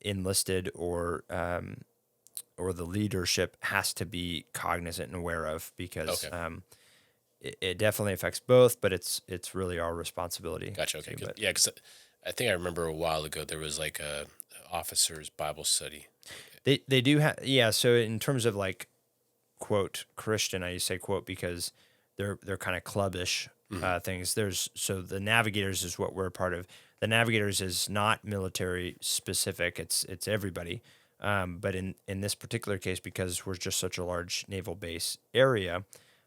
enlisted or the leadership has to be cognizant and aware of, because it definitely affects both, but it's really our responsibility. Gotcha. Okay. Because I think I remember a while ago there was like a officers Bible study. They do have So in terms of like quote Christian, I say quote because they're kind of clubbish things. So the Navigators is what we're a part of. The Navigators is not military specific. It's everybody. But in this particular case, because we're just such a large naval base area,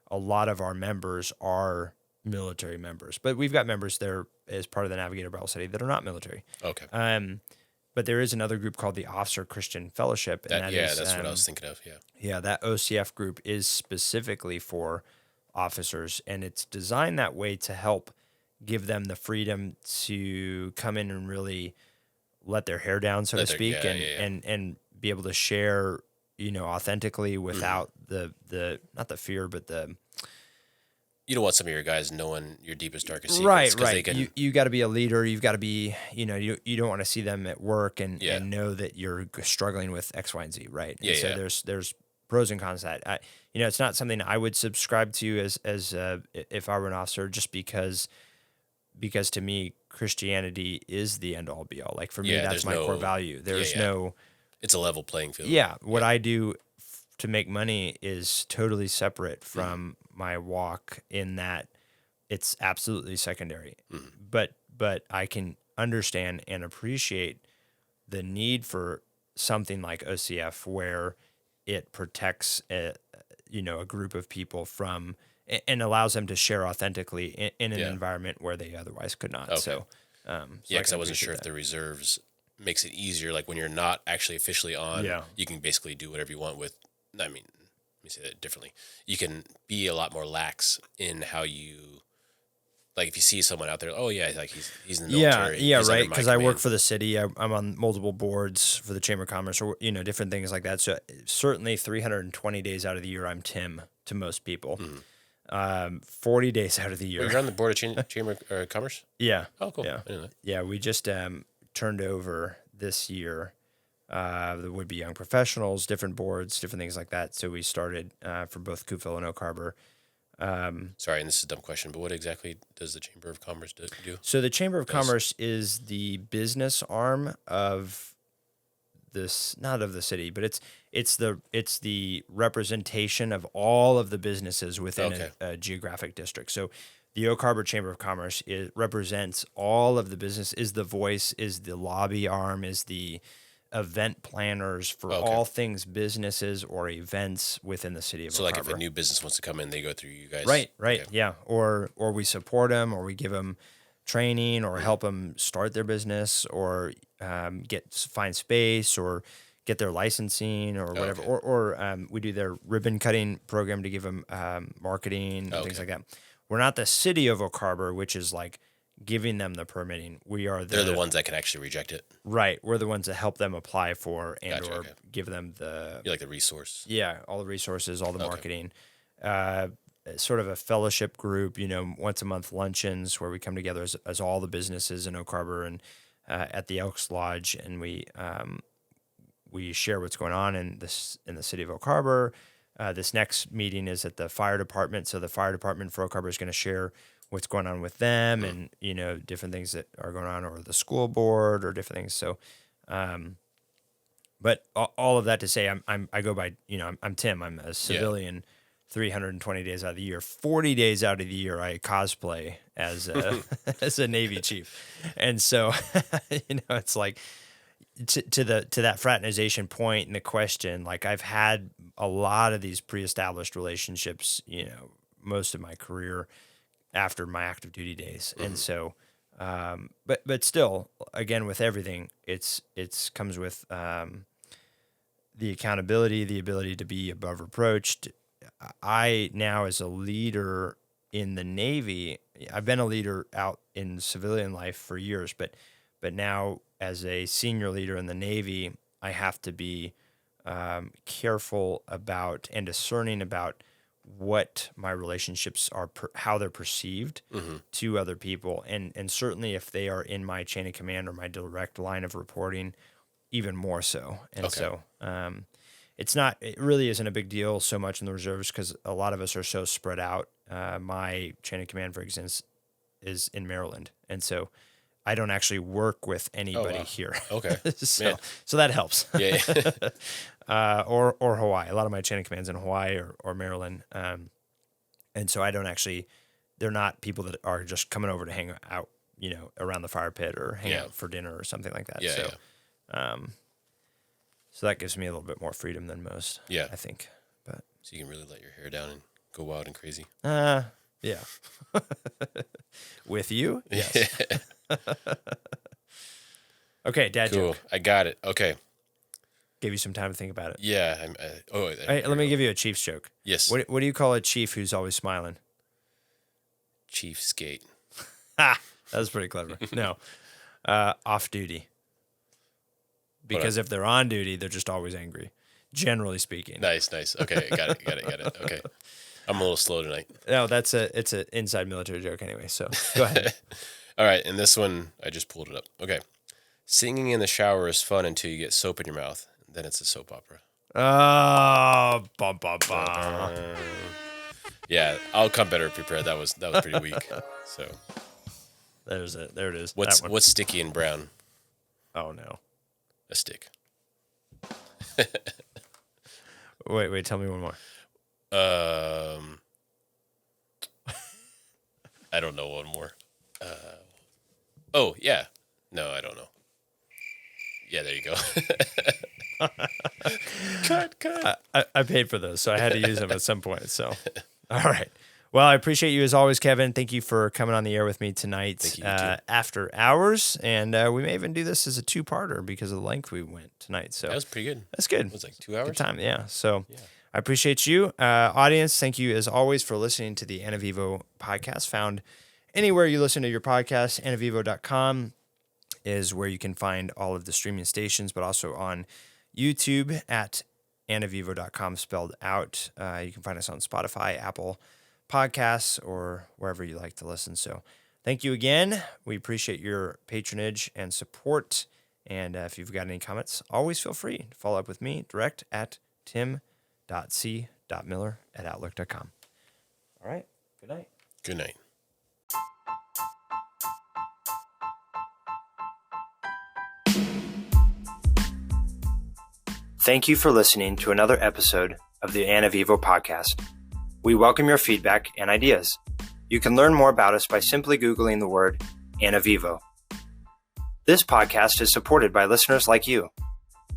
a lot of our members are military members. But we've got members there as part of the Navigator Bible Study that are not military. Okay. But there is another group called the Officer Christian Fellowship. And that's what I was thinking of. Yeah. Yeah, that OCF group is specifically for officers, and it's designed that way to help give them the freedom to come in and really let their hair down, so to speak, and be able to share, authentically without the not the fear, but the. You don't want some of your guys knowing your deepest, darkest Right. secrets. Right. You got to be a leader. You've got to be, you don't want to see them at work and know that you're struggling with X, Y, and Z, right? Yeah. And so there's pros and cons to that. It's not something I would subscribe to as if I were an officer, just because to me Christianity is the end all be all. Like for me, that's my core value. There's no. It's a level playing field. Yeah. What I do to make money is totally separate from my walk, in that it's absolutely secondary. But I can understand and appreciate the need for something like OCF, where it protects a group of people from and allows them to share authentically in an environment where they otherwise could not. Okay. So because I wasn't sure if the reserves makes it easier. Like when you're not actually officially on, you can basically do whatever you want with. I mean, let me say that differently. You can be a lot more lax in how you like if you see someone out there, oh yeah, like he's in the Yeah, military. yeah, he's under right. my Because I work command. for the city. I'm on multiple boards for the Chamber of Commerce, or different things like that. So certainly 320 days out of the year, I'm Tim to most people. 40 days out of the Well, year, you're on the board of Chamber of Commerce. yeah, Oh, cool. yeah, I didn't know that. yeah. We just turned over this year the would-be young professionals, different boards, different things like that. So we started for both Coupeville and Oak Harbor. Sorry, and this is a dumb question, but what exactly does the Chamber of Commerce do? So the Chamber of Commerce is the business arm of this, not of the city, but it's the representation of all of the businesses within Okay. a geographic district. So the Oak Harbor Chamber of Commerce represents all of the business, is the voice, is the lobby arm, is the event planners for Okay. all things businesses or events within the city of So Oak like Harbor. if a new business wants to come in, they go through you guys. Right, Okay. yeah. Or we support them, or we give them training, or help them start their business, or find space, or get their licensing, or whatever. Okay. Or we do their ribbon cutting program to give them marketing and things like that. We're not the city of Oak Harbor, which is like giving them the permitting. We are They're the ones that can actually reject it. right. We're the ones that help them apply for and Gotcha, or okay. give them the You're like the resource. yeah, all the resources, all the marketing. Sort of a fellowship group, once a month luncheons where we come together as all the businesses in Oak Harbor and at the Elks Lodge, and we share what's going on in the city of Oak Harbor. This next meeting is at the fire department, so the fire department for Oak Harbor is going to share what's going on with them, and different things that are going on, or the school board, or different things. So. But all of that to say, I go by, I'm Tim. I'm a civilian. 320 days out of the year, 40 days out of the year, I cosplay as a as a Navy chief, and so it's like to that fraternization point and the question. Like I've had a lot of these pre-established relationships, most of my career after my active duty days, and so. But still, again, with everything, it's comes with the accountability, the ability to be above reproach. I now, as a leader in the Navy, I've been a leader out in civilian life for years, but now as a senior leader in the Navy, I have to be careful about and discerning about what my relationships are, how they're perceived to other people, and certainly if they are in my chain of command or my direct line of reporting, even more so. And so it really isn't a big deal so much in the reserves because a lot of us are so spread out. My chain of command, for instance, is in Maryland, and so I don't actually work with anybody here. Okay. so that helps. Yeah. Or Hawaii. A lot of my chain of command's in Hawaii or Maryland, and so I don't actually. They're not people that are just coming over to hang out, around the fire pit or hang out for dinner or something like that. So that gives me a little bit more freedom than most. Yeah. I think. But So you can really let your hair down and go wild and crazy. yeah. With you? Yes. Okay, dad Cool. joke. I got it. Okay. Gave you some time to think about it. Yeah. Hey, let me give you a Chiefs joke. Yes. What do you call a chief who's always smiling? Chief skate. Ha! That was pretty clever. No. Off duty. Because if they're on duty, they're just always angry, generally speaking. Nice. Okay. Got it. Okay. I'm a little slow tonight. No, it's an inside military joke anyway, so go ahead. All right. And this one, I just pulled it up. Okay. Singing in the shower is fun until you get soap in your mouth. Then it's a soap opera. Oh, bum, bum, bum. Yeah, I'll come better prepared. That was pretty weak. So There it is. what's sticky and brown? Oh, no. A stick. Wait, tell me one more. I don't know one more. Oh yeah, no, I don't know. Yeah, there you go. Cut. I paid for those, so I had to use them at some point. So, all right. Well, I appreciate you as always, Kevin. Thank you for coming on the air with me tonight. Thank you, you too. After hours, and we may even do this as a two-parter because of the length we went tonight. So That was pretty good. that's good. It was like 2 hours. Good time, yeah. So I appreciate you, audience. Thank you as always for listening to the ANAVIVO podcast, found anywhere you listen to your podcast. ANAVIVO.com is where you can find all of the streaming stations, but also on YouTube at ANAVIVO.com spelled out. You can find us on Spotify, Apple Podcasts, or wherever you like to listen. So thank you again. We appreciate your patronage and support. And if you've got any comments, always feel free to follow up with me direct at tim.c.miller@outlook.com. All right. Good night. Good night. Thank you for listening to another episode of the ANAVIVO podcast. We welcome your feedback and ideas. You can learn more about us by simply Googling the word ANAVIVO. This podcast is supported by listeners like you.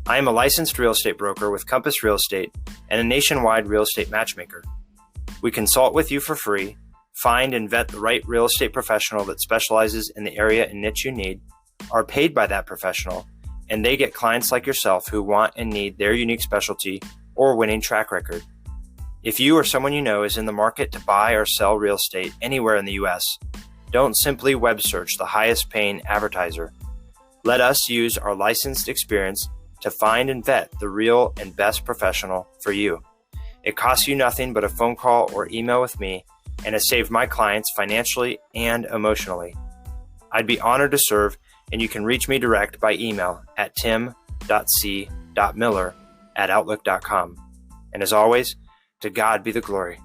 I am a licensed real estate broker with Compass Real Estate and a nationwide real estate matchmaker. We consult with you for free, find and vet the right real estate professional that specializes in the area and niche you need, are paid by that professional, and they get clients like yourself who want and need their unique specialty or winning track record. If you or someone you know is in the market to buy or sell real estate anywhere in the U.S., don't simply web search the highest paying advertiser. Let us use our licensed experience to find and vet the real and best professional for you. It costs you nothing but a phone call or email with me, and has saved my clients financially and emotionally. I'd be honored to serve, and you can reach me direct by email at tim.c.miller@outlook.com. And as always, to God be the glory.